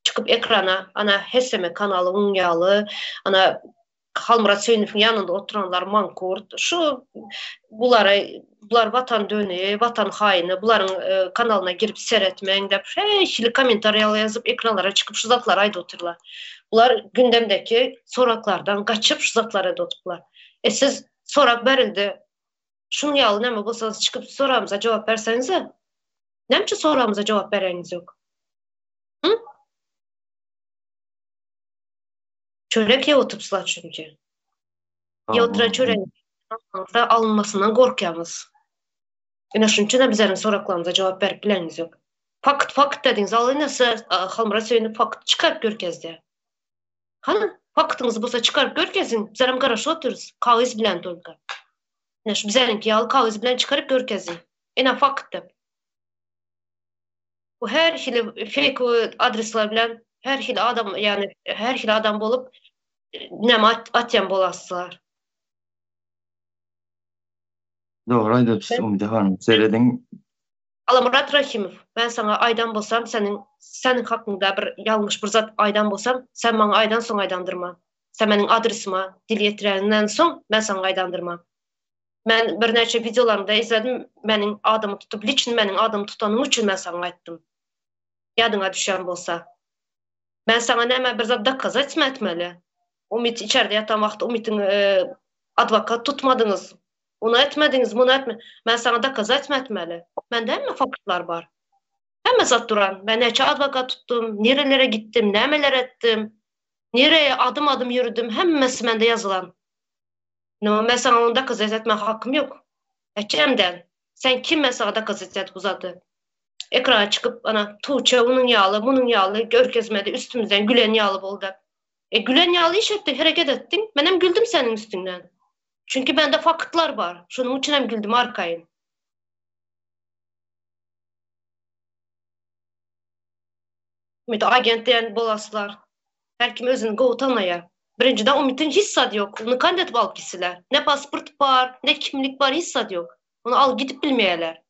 çıkıp ekrana ana Heseme kanalı unyalı ana Halmurat Söynif'in yanında oturanlar mankurt bular vatan dönüyor, vatan haini, buların kanalına girip seyretmeyin de şili komentaryalar yazıp ekranlara çıkıp şu zatlara ayda otururlar. Bular gündemdeki soraklardan kaçıp şu zatlara ayda otururlar. Siz sorak verildi, şunu yalı ne mi bulsanız çıkıp soramıza cevap verseniz ne mi soramıza cevap vereniz yok? Hı? Çörek yavutupslar çünkü. Yavutura çörek alınmasından korkuyamız. Yine şunun için de bizlerin soraklarımıza cevap verip bileniz yok. Fakt dediğiniz alı nasıl Halmurat Söynüp fakt çıkarıp görkezdi. Hani faktınızı bulsa çıkarıp görkezin. Bizlerim karşı otururuz. Kağız bilen tolga. Bizlerinki yalı kağız bilen çıkarıp görkezin. Yine fakt de. Bu her hili fake adresler bilen her hili adam yani her hili adam bolup neme atyan bolasılar. Doğru ayda Umide Hanım seyredin Alamurat Rahimov, ben sana aydan bolsam, senin hakkında bir yanlış bir zat aydan bolsam, sen bana aydan son aydandırma. Sen benim adresime dil yetirenden son ben sana aydandırma. Ben bir neçe videolarımda izledim, benim adımı tutup, liçin benim adımı tutanım için ben sana aytdım. Yadına düşen bolsa. Ben sana neme bir zat dakika etmeli. Umit içeride yatan vaxtı Umit'in advokat tutmadınız. Onu etmediniz, bunu etme. Ben sana dakika etmeli. Bende hemen faktlar var. Hemen zat duran. Ben neçe advokat tuttum, nerelere gittim, nemeler ettim, nereye adım adım yürüdüm. Hemmesi bende yazılan. No, mesela onda kız etme hakkım yok. Ecemden. Sen kim mesela da kız et bu zatı? Ekrana çıkıp ana Tuğçe onun yağlı, bunun yağlı, görkezmedi üstümüzden gülen yağlı oldu. Gülen yağlı iş ettin, hareket ettin. Ben hem güldüm senin üstünden. Çünkü bende faktlar var. Şunun için hem güldüm arkayın. Ümit agent diyen bolaslar. Her kim özünü govutanaya. Birinciden Ümit'in hissat yok. Onu kandet alıp gitsinler. Ne pasport var, ne kimlik var hissat yok. Onu al gidip bilmeyeler.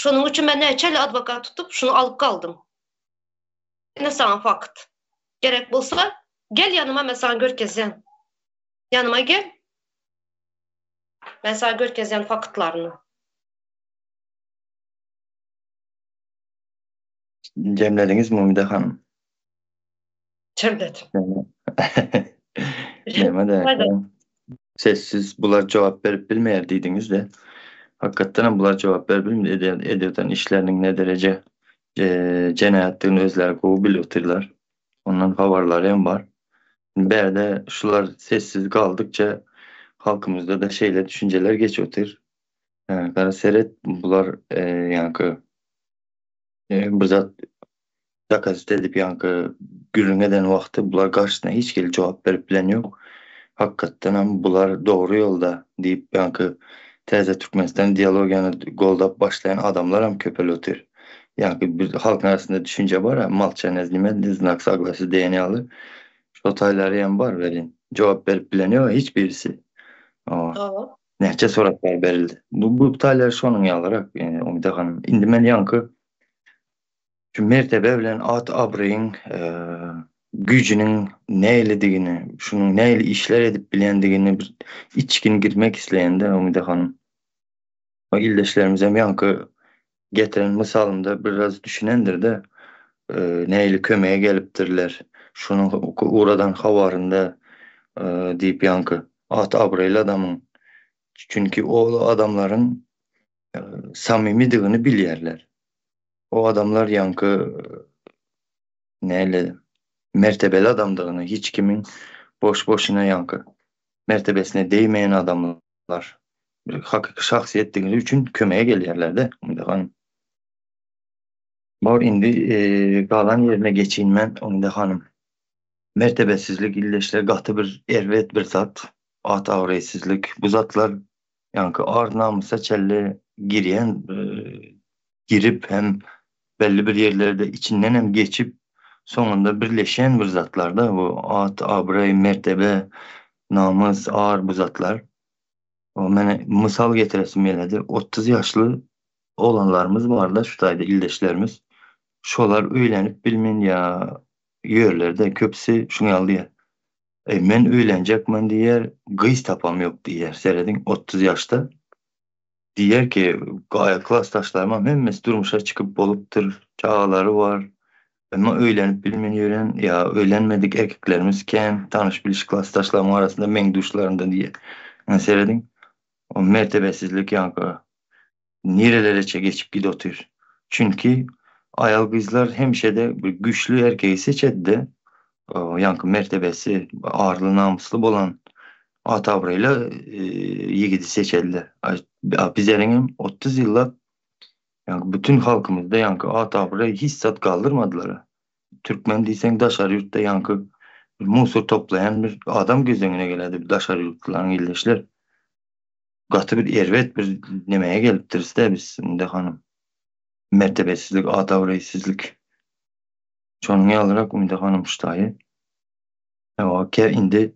Şunun için ben neçeli advokat tutup şunu alıp kaldım. Ne sana fakt. Gerek bulsa gel yanıma mesela görkezyen. Yanıma gel. Mesela görkezyen faktlarını. Cemlediniz mi Umide Hanım? Cemledim. Neme de sessiz bular cevap verip bilmeyer deydiniz de hakikaten bular cevap verip bilmeyer ediyordan işlerinin ne derece cenayettığını özler kovu biliyorlar. Ondan haberleri hem var. Berde şular sessiz kaldıkça halkımızda da şeyle düşünceler geç otur. Yani kara seret bular yankı bizzat dakazet edip yankı gürüngeden vakti bular karşısına hiç gelip cevap verip bilen yok. Hakikaten ama bular doğru yolda deyip yankı teze Türkmenistan diyalog yani golda başlayan adamlar hem köpel otur. Yani bir halkın arasında düşünce var ya malça nezlime diznak saglası DNA'lı. Şu olayları yan var verin. Cevap verip bileniyor hiçbirisi. Aa, Tamam. nehçe soraklar verildi. Bu olaylar şunun yalarak yani Umide Hanım. İndi men yankı şu mertebe bilen at abrayın gücünün neylediğini, şunun neyle işler edip bilendiğini bir içkin girmek isteyende Umide Hanım. O ildeşlerimize yankı getiren misalında biraz düşünendir de neyle kömeğe geliptirler. Şunun uğradan havarında deyip yankı at abrayla adamın. Çünkü o adamların e, samimidiğini bilirler. O adamlar yankı neyle mertebeli adamdığını hiç kimin boş boşuna yankı mertebesine değmeyen adamlar bir hakiki şahsiyetleri için kömeğe gelirler de. Hanım. Var indi kalan yerine geçeyim ben Umide Hanım. Mertebesizlik illeşler katı bir ervet bir zat. At avreysizlik. Bu zatlar yankı ar namusa çelle giren girip hem belli bir yerlerde içinden hem geçip sonunda birleşen bir zatlar da bu at, abrey, mertebe, namus, ağır bu zatlar. O mene misal getiresim geledi. 30 yaşlı olanlarımız var da şu tayda ildeşlerimiz. Şolar öğlenip bilmin ya yerlerde köpsi şunu aldı ya. Men öğlenecek men diyer gıyız tapam yok diyer. Seyredin 30 yaşta. Diyer ki gaya klastaşlarıma hemmesi durmuşa çıkıp boluptur. Çağları var. Ama öğlenip bilmeniyorum ya öğlenmedik erkeklerimiz ken tanış biliş klastaşlarım arasında men duşlarında diye. Yani seyredin o mertebesizlik yankı nerelere geçip gidiyor. Çünkü ayal kızlar hemşede bir güçlü erkeği seçedi de o yankı mertebesi ağırlı namuslu olan atavrayla yigidi seçildi. Bizlerin 30 yıllar yani bütün halkımızda yankı atavrayı hissat kaldırmadılar. Türkmen diysen Daşar yurtta yankı musur toplayan bir adam göz önüne geldi. Bir Daşar yurtların illeşler. Katı bir ervet bir nemeye geliptir de biz de hanım. Mertebesizlik, adavreysizlik. Çoğunu alarak Ümide Hanım şutayı. Indi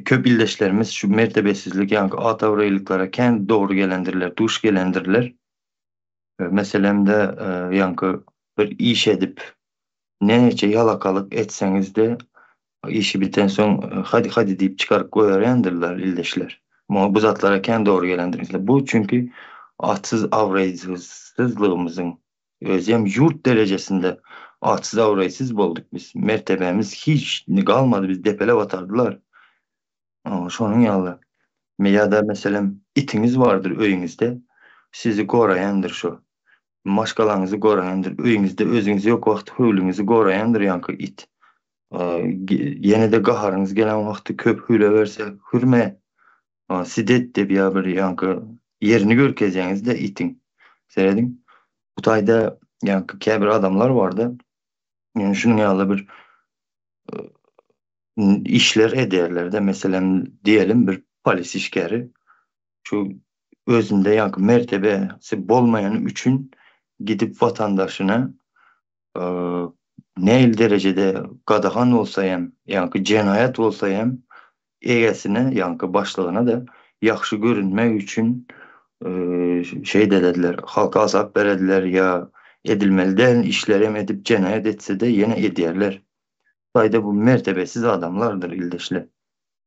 Köp ildeşlerimiz şu mertebesizlik yani atavraylıklara kendi doğru gelendirler, duş gelendirler. Meselem de yankı bir iş edip nece yalakalık etseniz de işi biten son hadi deyip çıkarıp koyarandırlar ildeşler. Ama bu zatlara kendi doğru gelendirirler. Bu çünkü atsız avraysızlığımızın özlem yurt derecesinde atsız avraysız bulduk biz. Mertebemiz hiç kalmadı. Biz depele batardılar. Ama şunun yalı. Ya da mesela itiniz vardır öyünüzde. Sizi korayandır şu. Maşkalarınızı korayandır. Öyünüzde özünüz yok vakti hüylünüzü korayandır yankı it. Yine de gaharınız gelen vakti köp hüyle verse hürme. Sidet de bir yankı yerini görkezeniz de itin. Seyredin. Bu tayda yankı kebir adamlar vardı. Yani şunun yalı bir işler ederler de mesela diyelim bir polis işgeri şu özünde yankı mertebesi bolmayan üçün gidip vatandaşına e, ne derecede qadağan olsa hem yankı cinayet olsa hem egesine yankı başlığına da yaxşı görünmek üçün şey dediler halka azap verediler ya edilmeliden işlerem edip cinayet etse de yine ederler. Sayda bu mertebesiz adamlardır ildeşler.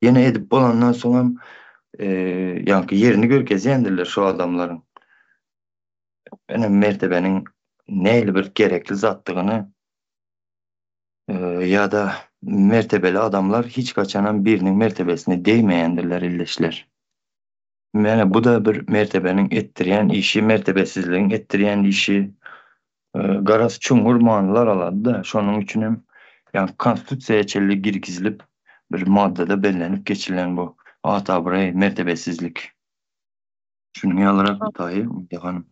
Yine edip olandan sonra e, yankı yerini görkezendirler şu adamların. Benim mertebenin neyle bir gerekli zattığını ya da mertebeli adamlar hiç kaçanan birinin mertebesine değmeyendirler illeşler. Yani bu da bir mertebenin ettiren işi, mertebesizliğin ettiren işi. Garas çungur manlar aladı da şunun için hem yani konstitusiya çelli girgizilip bir maddede belirlenip geçirilen bu atabray mertebesizlik. Şunu yalarak bir tayi hanım.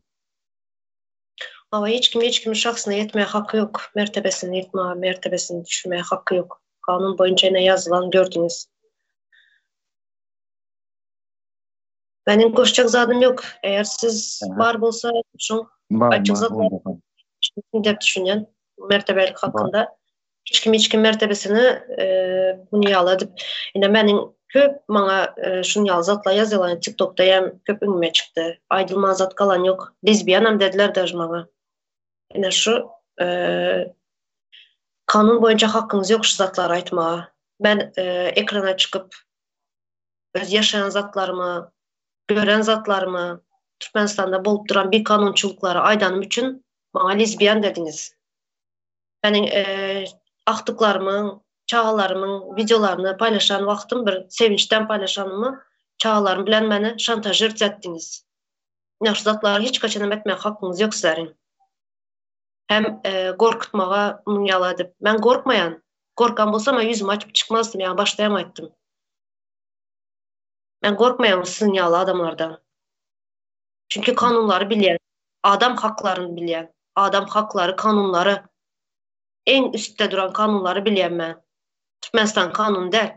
Ama hiç kimin şahsına yetmeye hakkı yok. Mertebesini yetmeye, mertebesini düşürmeye hakkı yok. Kanun boyunca ne yazılan gördünüz. Benim koşacak zadım yok. Eğer siz Aha. var bolsa şu Var açık mı? zatlar dep düşünen mertebelik Var. hakkında hiç kim mertebesini bunu yaladıp yine benim köp bana şunu yal zatla yazılan TikTok'ta hem köp ünüme çıktı. Aydılma zat kalan yok. Lezbiyanam dediler de bana. Yine şu kanun boyunca hakkınız yok şu zatları aytmağa. Ben ekrana çıkıp öz yaşayan zatlarımı, gören zatlarımı, Türkmenistan'da bolup duran bir kanunçulukları aydanım için bana lezbiyan dediniz. Benim aktıklarımın, çağlarımın videolarını paylaşan vaktim bir sevinçten paylaşanımı çağlarım bilen beni şantaj ettiniz. Yaş zatları hiç kaçınım etmeye hakkınız yok sizlerin. Hem korkutmağa yaladı. Ben korkmayan, korkan bolsam yüzümü açıp çıkmazdım yani başlayamaydım. Ben korkmayan sizin yalı adamlardan. Çünkü kanunları bilen, adam haklarını bilen, adam hakları, kanunları, en üstte duran kanunları bilen ben. Türkmenistan kanunu değil.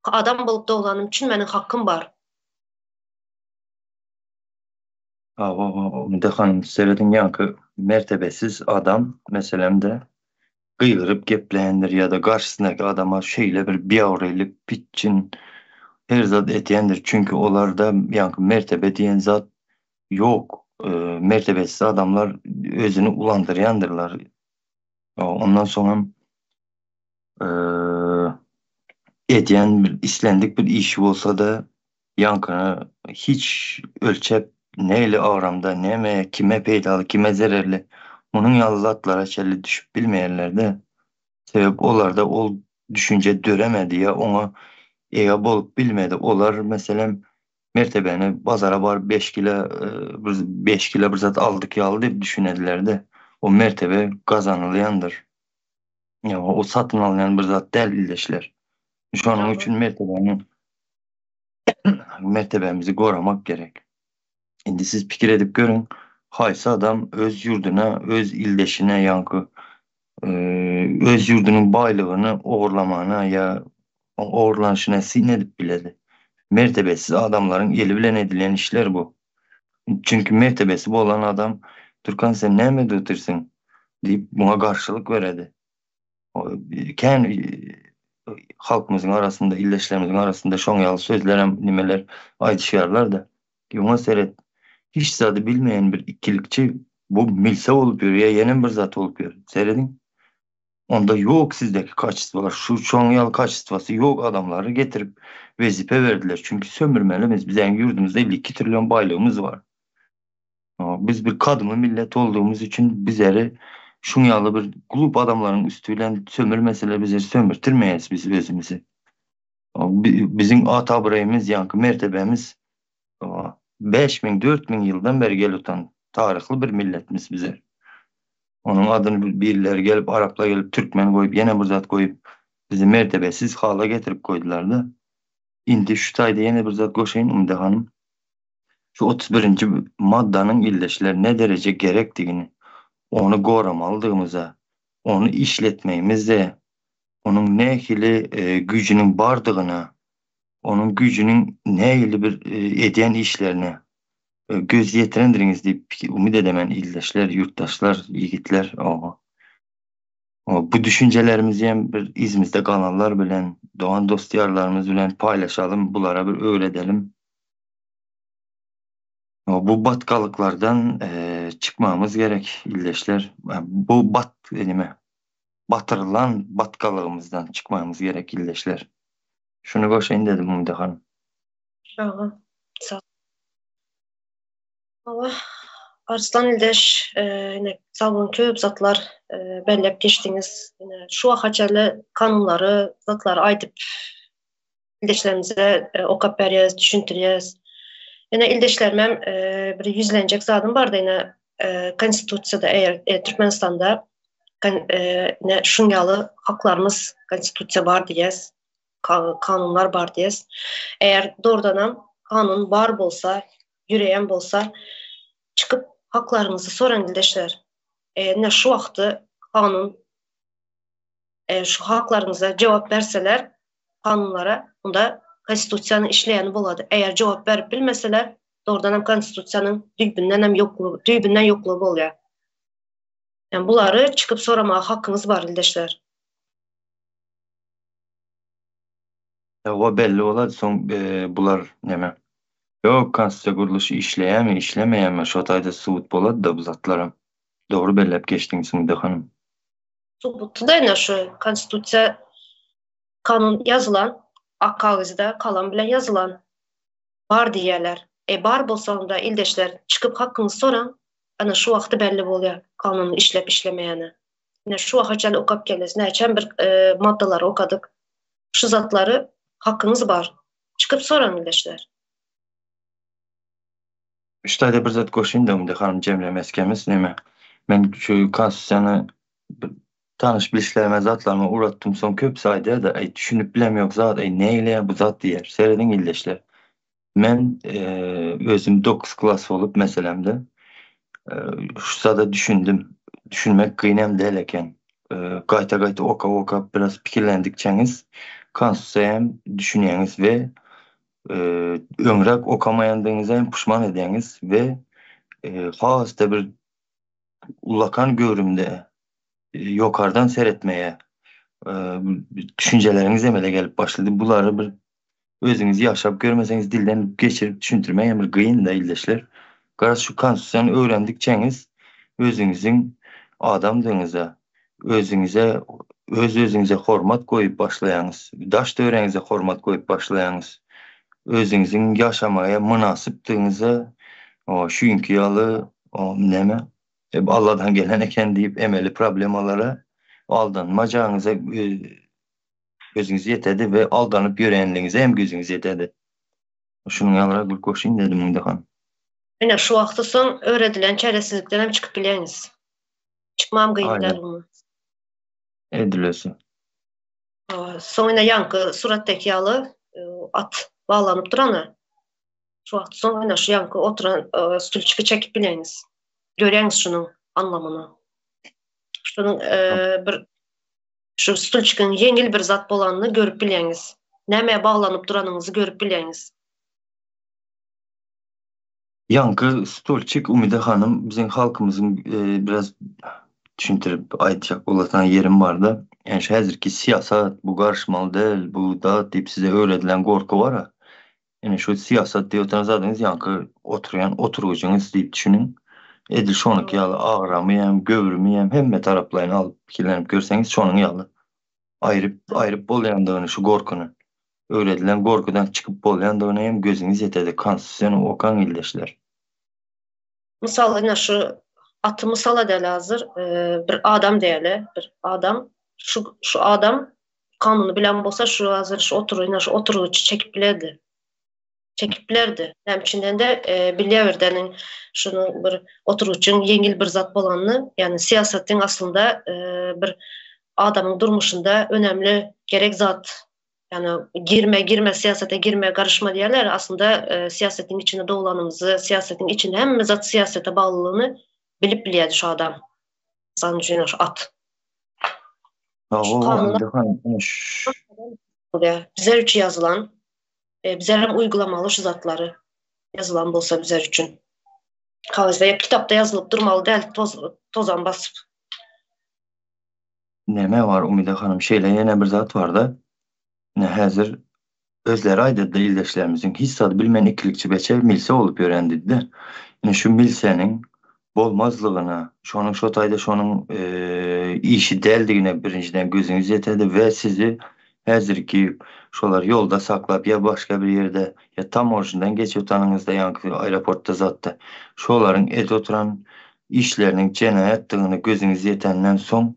Adam bulup doğulanım için benim hakkım var. De hanım seyredin yankı mertebesiz adam meselemde kıygırıp gepleyendir ya da karşısındaki adama şeyle bir avraylık pitçin her zat etiyendir. Çünkü onlarda yankı mertebe diyen zat yok. Mertebesiz adamlar özünü ulandırıyandırlar. Ondan sonra etiyen bir islendik bir iş olsa da yankını hiç ölçep neyle aramda neme kime peydalı kime zererli onun yallatlara çelli düşüp bilmeyenler de sebep olar da o düşünce döremedi ya ona ega bolup bilmedi. Olar mesela mertebeni pazara var 5 kilo 5 kilo bir zat aldık ya aldı deyip düşünediler de o mertebe kazanılyandır. Ya o satın alınan bir zat değil illeşler. Şu an Tamam. için mertebemizi korumak gerek. Şimdi siz fikir edip görün. Haysa adam öz yurduna, öz ildeşine yankı, e, öz yurdunun baylığını uğurlamana ya uğurlanışına sinedip biledi. Mertebesiz adamların eli bilen edilen işler bu. Çünkü mertebesi bu olan adam Türkan sen ne mi deyip buna karşılık veredi. Kendi halkımızın arasında, illeşlerimizin arasında şoňaly sözler hem nimeler aýdyşýarlar da. Ýoňa seret hiç zadı bilmeyen bir ikilikçi bu milse olup yürüyor, yenen bir zat olup yürüyor. Seyredin. Onda yok sizdeki kaçıstı var. Şu çoğunyalı kaçıstıvası yok adamları getirip vezife verdiler. Çünkü sömürmelimiz. Bizim yurdumuzda 52 trilyon baylığımız var. Biz bir kadını millet olduğumuz için bizleri şunyalı bir grup adamların üstüyle sömürmeseler bizi sömürtürmeyiz biz özümüzü. Bizim ata bireyimiz yankı mertebemiz 5000 4000 yıldan beri gelutan tarihli bir milletimiz bize. Onun adını birileri gelip Araplar gelip Türkmen koyup yine bir zat koyup bizi mertebesiz hala getirip koydular da. Indi şu tayda yine bir zat koşayım Umde Hanım. Şu 31. maddanın illeşler ne derece gerektiğini, onu goramalydığımıza, onu işletmeyimizde, onun ne ehili gücünün bardığına, onun gücünün ne ehili bir ediyen işlerine göz yetirendiriniz deyip umid edemen illeşler, yurttaşlar, yigitler. Bu düşüncelerimizi hem bir izimizde kanallar bilen, doğan dostiyarlarımız bilen paylaşalım, bulara bir öğretelim. Bu batkalıklardan çıkmamız gerek illeşler. Bu batırılan batkalığımızdan çıkmamız gerek illeşler. Şunu koşayım dedim Umde Hanım. Aha, sağ ol. Arslan ildeş, yine sağ köp zatlar bellep geçtiniz. Yine şu wagtçaly kanunları, zatları aytıp ildeşlerimize okap berýäs, düşündirýäs. Yine ildeşlerimem bir yüzlenecek zadym bar da yine konstitutsiyada eğer Türkmenistan'da yine şunyalı haklarımız konstitusiya bar diýäs, kanunlar bar diýäs. Eğer doğrudan kanun bar bolsa, yüreyen bolsa çıkıp haklarımızı soran ildeşler. Ne şu wagty kanun şu haklarımıza cevap verseler kanunlara, onda konstitusiyanın işleyeni boladı. Eğer cevap verip bilmeseler doğrudan hem konstitusiyanın düýbünden yokluğu bolýar. Yani buları çıkıp sorama hakkımız var ildeşler. O belli olar son bular neme. Yok konstitusiya kuruluşu işleýärmi, işlemeýärmi şu taýda subut bolady da bu zatlara. Doğru bellep geçtiňiz Umde Hanım. Subutu da yine şu konstitusiya kanun yazılan, ak kağızda kalan bilen yazılan bar diýerler. Bar bolsa da ildeşler çıkıp hakkını soran, ana şu wagty belli bolýar kanunu işlep işlemeýäni. Yine şu wagtçaly okap geles, näçe bir maddalary okadyk. Şu zatları hakkınız var. Çıkıp soran ildeşler. Şu taýda bir zat koşayım da Umde Hanım Cemre meskemiz neme. Men şu konstitusiýany tanış bilişlerime zatlarıma uğrattım son köp sayda da düşünüp bilemiyorum zat neyle bu zat diyer. Seyredin illeşler. Men özüm 9 klas olup meselemde şu sada düşündüm. Düşünmek kıynem değilken gayta oka biraz pikirlendikçeniz konstitusiýa düşünýäňiz ve öňrek okamaýandygyňyza hem puşman edýäňiz ve hasda bir ulakan görümde yokardan seyretmeye düşünceleriniz emele gelip başladı. Buları bir özünüz yaşap görmeseniz dilden geçirip düşündürmeye bir gıyın da illeşler. Garaz şu konstitusiyanı öğrendikçeniz özünüzün adamdığınıza, özünüze hormat koyup başlayanız, daş döwrenize hormat koyup başlayanız, özünüzün yaşamaya münasipdiğinize şuňky ýaly neme Allah'dan gelen eken deyip emeli problemalara aldanmacağınıza gözünüz yetedi ve aldanıp yüreğinliğinize hem gözünüz yetedi. Şunun yalarak bir koşayım dedim Umde Hanım. Yine şu wagty soň öğredilen çaresizlikden hem çıkıp bilýäňiz. Çıkmam gıyınlar bunu. Edilesi. Soňyna yankı suratdaki ýaly at bağlanıp durana. Şu wagty soň şu yankı oturan stulçyky çekip bilýäňiz. Görýäňiz şunun anlamyny. Şunun bir şu stulçykyň yeňil bir zat bolanyny görüp bilýäňiz. Näme bağlanyp duranyňyzy görüp bilýäňiz. Yankı stulçyk Umide Hanım bizim halkımızın biraz düşüntürüp aytacak olatan yerim vardı. Yani şu hazırki siyasat bu karışmalı değil, bu da deyip size öğretilen korku var ya. Yani şu siyasat diye otanız yankı oturuyan oturucunuz deyip düşünün. Edil şonunki yalı ağıramayam, gövürmeyem, hemme taraflarını alıp fikirlenip görseniz şonun yalı. Ayırıp bolayandığını şu korkunu. Öğretilen korkudan çıkıp bolayandığını hem gözünüz yetedi. Konstitusiyonu okan ildeşler. Misal yine şu atı misal edeli hazır. Bir adam deyeli. Bir adam. Şu adam kanunu bilen bolsa şu hazır şu oturuğuna şu oturuğucu çekip bilirdi. Çekip bilirdi. Hem içinden de bilirdenin şunu bir oturucunun yengil bir zat bolanını yani siyasetin aslında bir adamın durmuşunda önemli gerek zat yani girme siyasete girme karışma diyorlar aslında siyasetin içinde doğulanımızı siyasetin içinde hem zat siyasete bağlılığını bilip biliyordu şu adam. Sanıcı şu at. Şu kanuna bizler için yazılan bizler hem uygulamalı şu zatları yazılan bolsa bizler için. Kağızda kitapta yazılıp durmalı değil tozan basıp. Neme var Umide Hanım şeyle yine bir zat var da ne hazır özleri ayda ildeşlerimizin hissat bilmen ikilikçi beçe milse olup öğrendi de. Yani şu milsenin bolmazlığına, şonun şotayda şonun işi deldiğine birinciden gözünüz yetedi ve sizi hazırki şolar yolda saklap ya başka bir yerde ya tam orijinalden geçiyor tanınızda yankı aeroportta zatta. Şoların et oturan işlerinin cenayettığını gözünüz yetenden son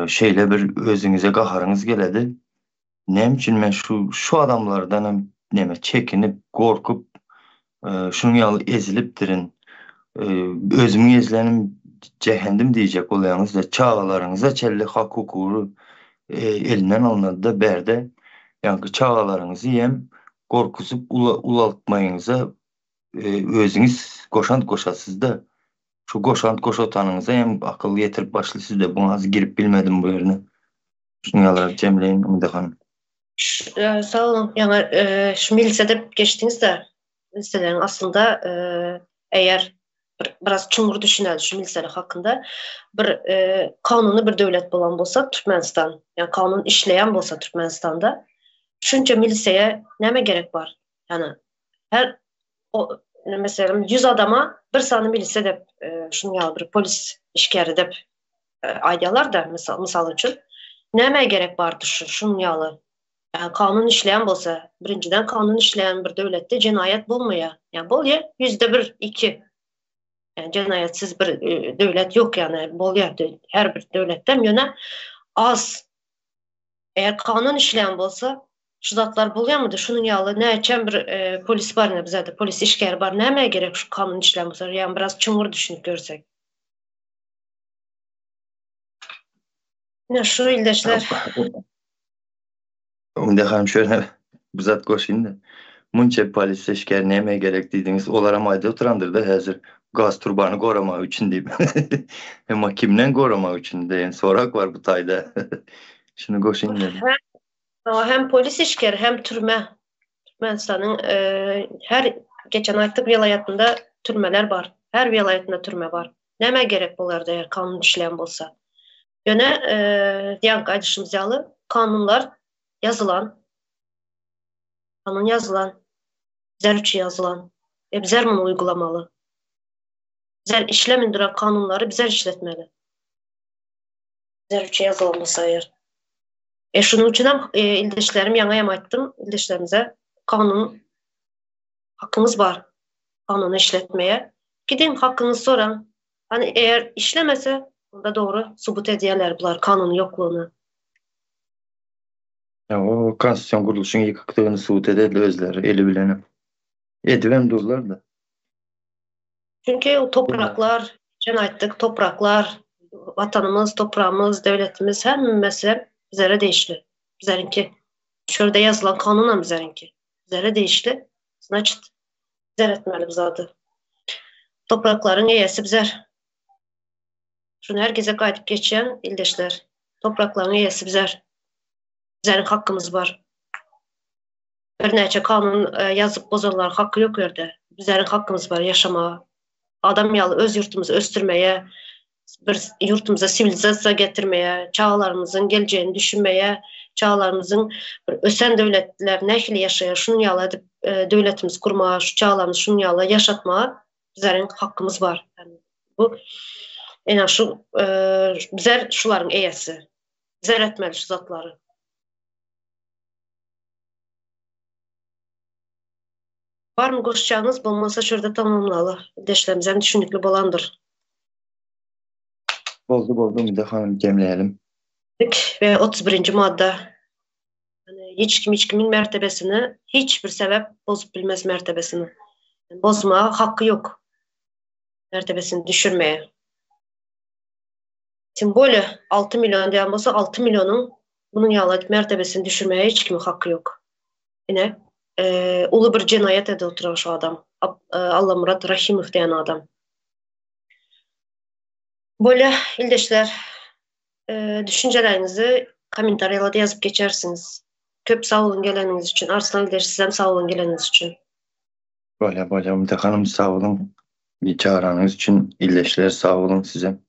şeyle bir özünüze kaharınız geledi. Ne için ben şu adamlardan neme çekinip korkup şunun yalı eziliptirin özümü ezlenim cehendim diyecek olayanız da çağalarınıza çelli hak hukuku elinden alınadı da berde yani çağalarınızı yem korkusup ulaltmayınıza özünüz koşasız da şu koşatanınıza hem akıllı yetirip başlı siz de buna az girip bilmedim bu yerine. Şunu yalar Cemle'nin Umide Hanım. Sağ olun. Yani şu lisede geçtiniz de liselerin aslında eğer biraz çumur düşünelim şu liseler hakkında bir kanunu bir devlet bulan bolsa Türkmenistan yani kanun işleyen bolsa Türkmenistan'da şunca miliseye neme gerek var? Yani her o mesela 100 adama bir sanı milise de şunu ya bir polis işgari de aydalar da misal için neme gerek vardı şunun yalı yani kanun işleyen bolsa birinciden kanun işleyen bir devlette cinayet bulmuyor. Yani bol ya %1, 2 yani cinayetsiz bir devlet yok yani bol ya her bir devletten yöne az. Eğer kanun işleyen bolsa şu zatlar buluyor mu da şunun yalı ne için bir polis var ne bize de polis işgari var ne gerek şu kanun işleyen bolsa yani biraz çumur düşünüp görsek. Ne şu ildeşler. Umide Hanım şöyle bu zat koşayım da. Munçe polis eşker neme gerektiydiniz? Olara mayda oturandır da hazır gaz turbanı koruma için deyip. Ama kimden koruma için deyin. Sorak var bu tayda. Şunu koşayım dedim. Hem polis işgari hem türme. Türkmenistan'ın her geçen aylık vilayetinde türmeler var. Her vilayetinde türme var. Neme gerek bularda eğer kanun işleyen bolsa. Yöne diyen kaydışımız yalı kanunlar yazılan, kanun yazılan, bizler için yazılan, bizler bunu uygulamalı. Bizler işlemindiren kanunları bizler işletmeli. Bizler için yazılan bolsa eğer. Şunun için hem ildeşlerim yana yamayttım. İldeşlerimize kanun hakkımız var. Kanunu işletmeye. Gidin hakkınızı soran. Hani eğer işlemese onda doğru subut ediyorlar bunlar kanunun yokluğunu. Ya o konstitusyon kuruluşun yıkıklığını suut ederler özleri, eli bileni. Edivem durlar da. Çünkü o topraklar, geçen ayttık topraklar, vatanımız, toprağımız, devletimiz hem mesela bizlere değişti. Bizlerinki. Şurada yazılan kanunla bizlerinki. Bizlere değişti. Значит, bizler etmeli biz adı. Toprakların iyisi bizler. Şunu herkese kayıp geçen ildeşler. Toprakların iyisi bizler. Bizlerin hakkımız var. Bir neçe kanun yazıp bozanlar hakkı yok yerde. Bizlerin hakkımız var yaşamaya. Adam yalı öz yurtumuzu östürmeye, bir yurtumuza sivilizasiya getirmeye, çağlarımızın geleceğini düşünmeye, çağlarımızın ösen devletler nähili yaşaya, şunu ýaly edip devletimiz kurmaya, şu çağlarımızı şunu ýaly yaşatmaya bizlerin hakkımız var. Yani bu ena şu bizler şuların eýesi. Bizler etmeli şu zatlary. Var mı goşacağınız? Bolmasa şurada tamamlalı. Deşlemizden düşündükli bolandır. Boldu Müde hanım demleyelim. Ve 31. madde. Yani hiç kimin mertebesini, hiçbir sebep bozup bilmez mertebesini. Yani bozma hakkı yok. Mertebesini düşürmeye. Şimdi böyle 6 milyon diyen bolsa 6 milyonun bunun ýaly mertebesini düşürmeye hiç kimin hakkı yok. Yine ulu bir cinayet ede oturan şu adam. Allah Murat Rahimov diyen adam. Böyle ildeşler düşüncelerinizi komentaryalarda yazıp geçersiniz. Köp sağ olun geleniniz için. Arslan ildeş sizden sağ olun geleniniz için. Böyle Müde hanım sağ olun. Bir çağıranız için illeşler sağ olun size.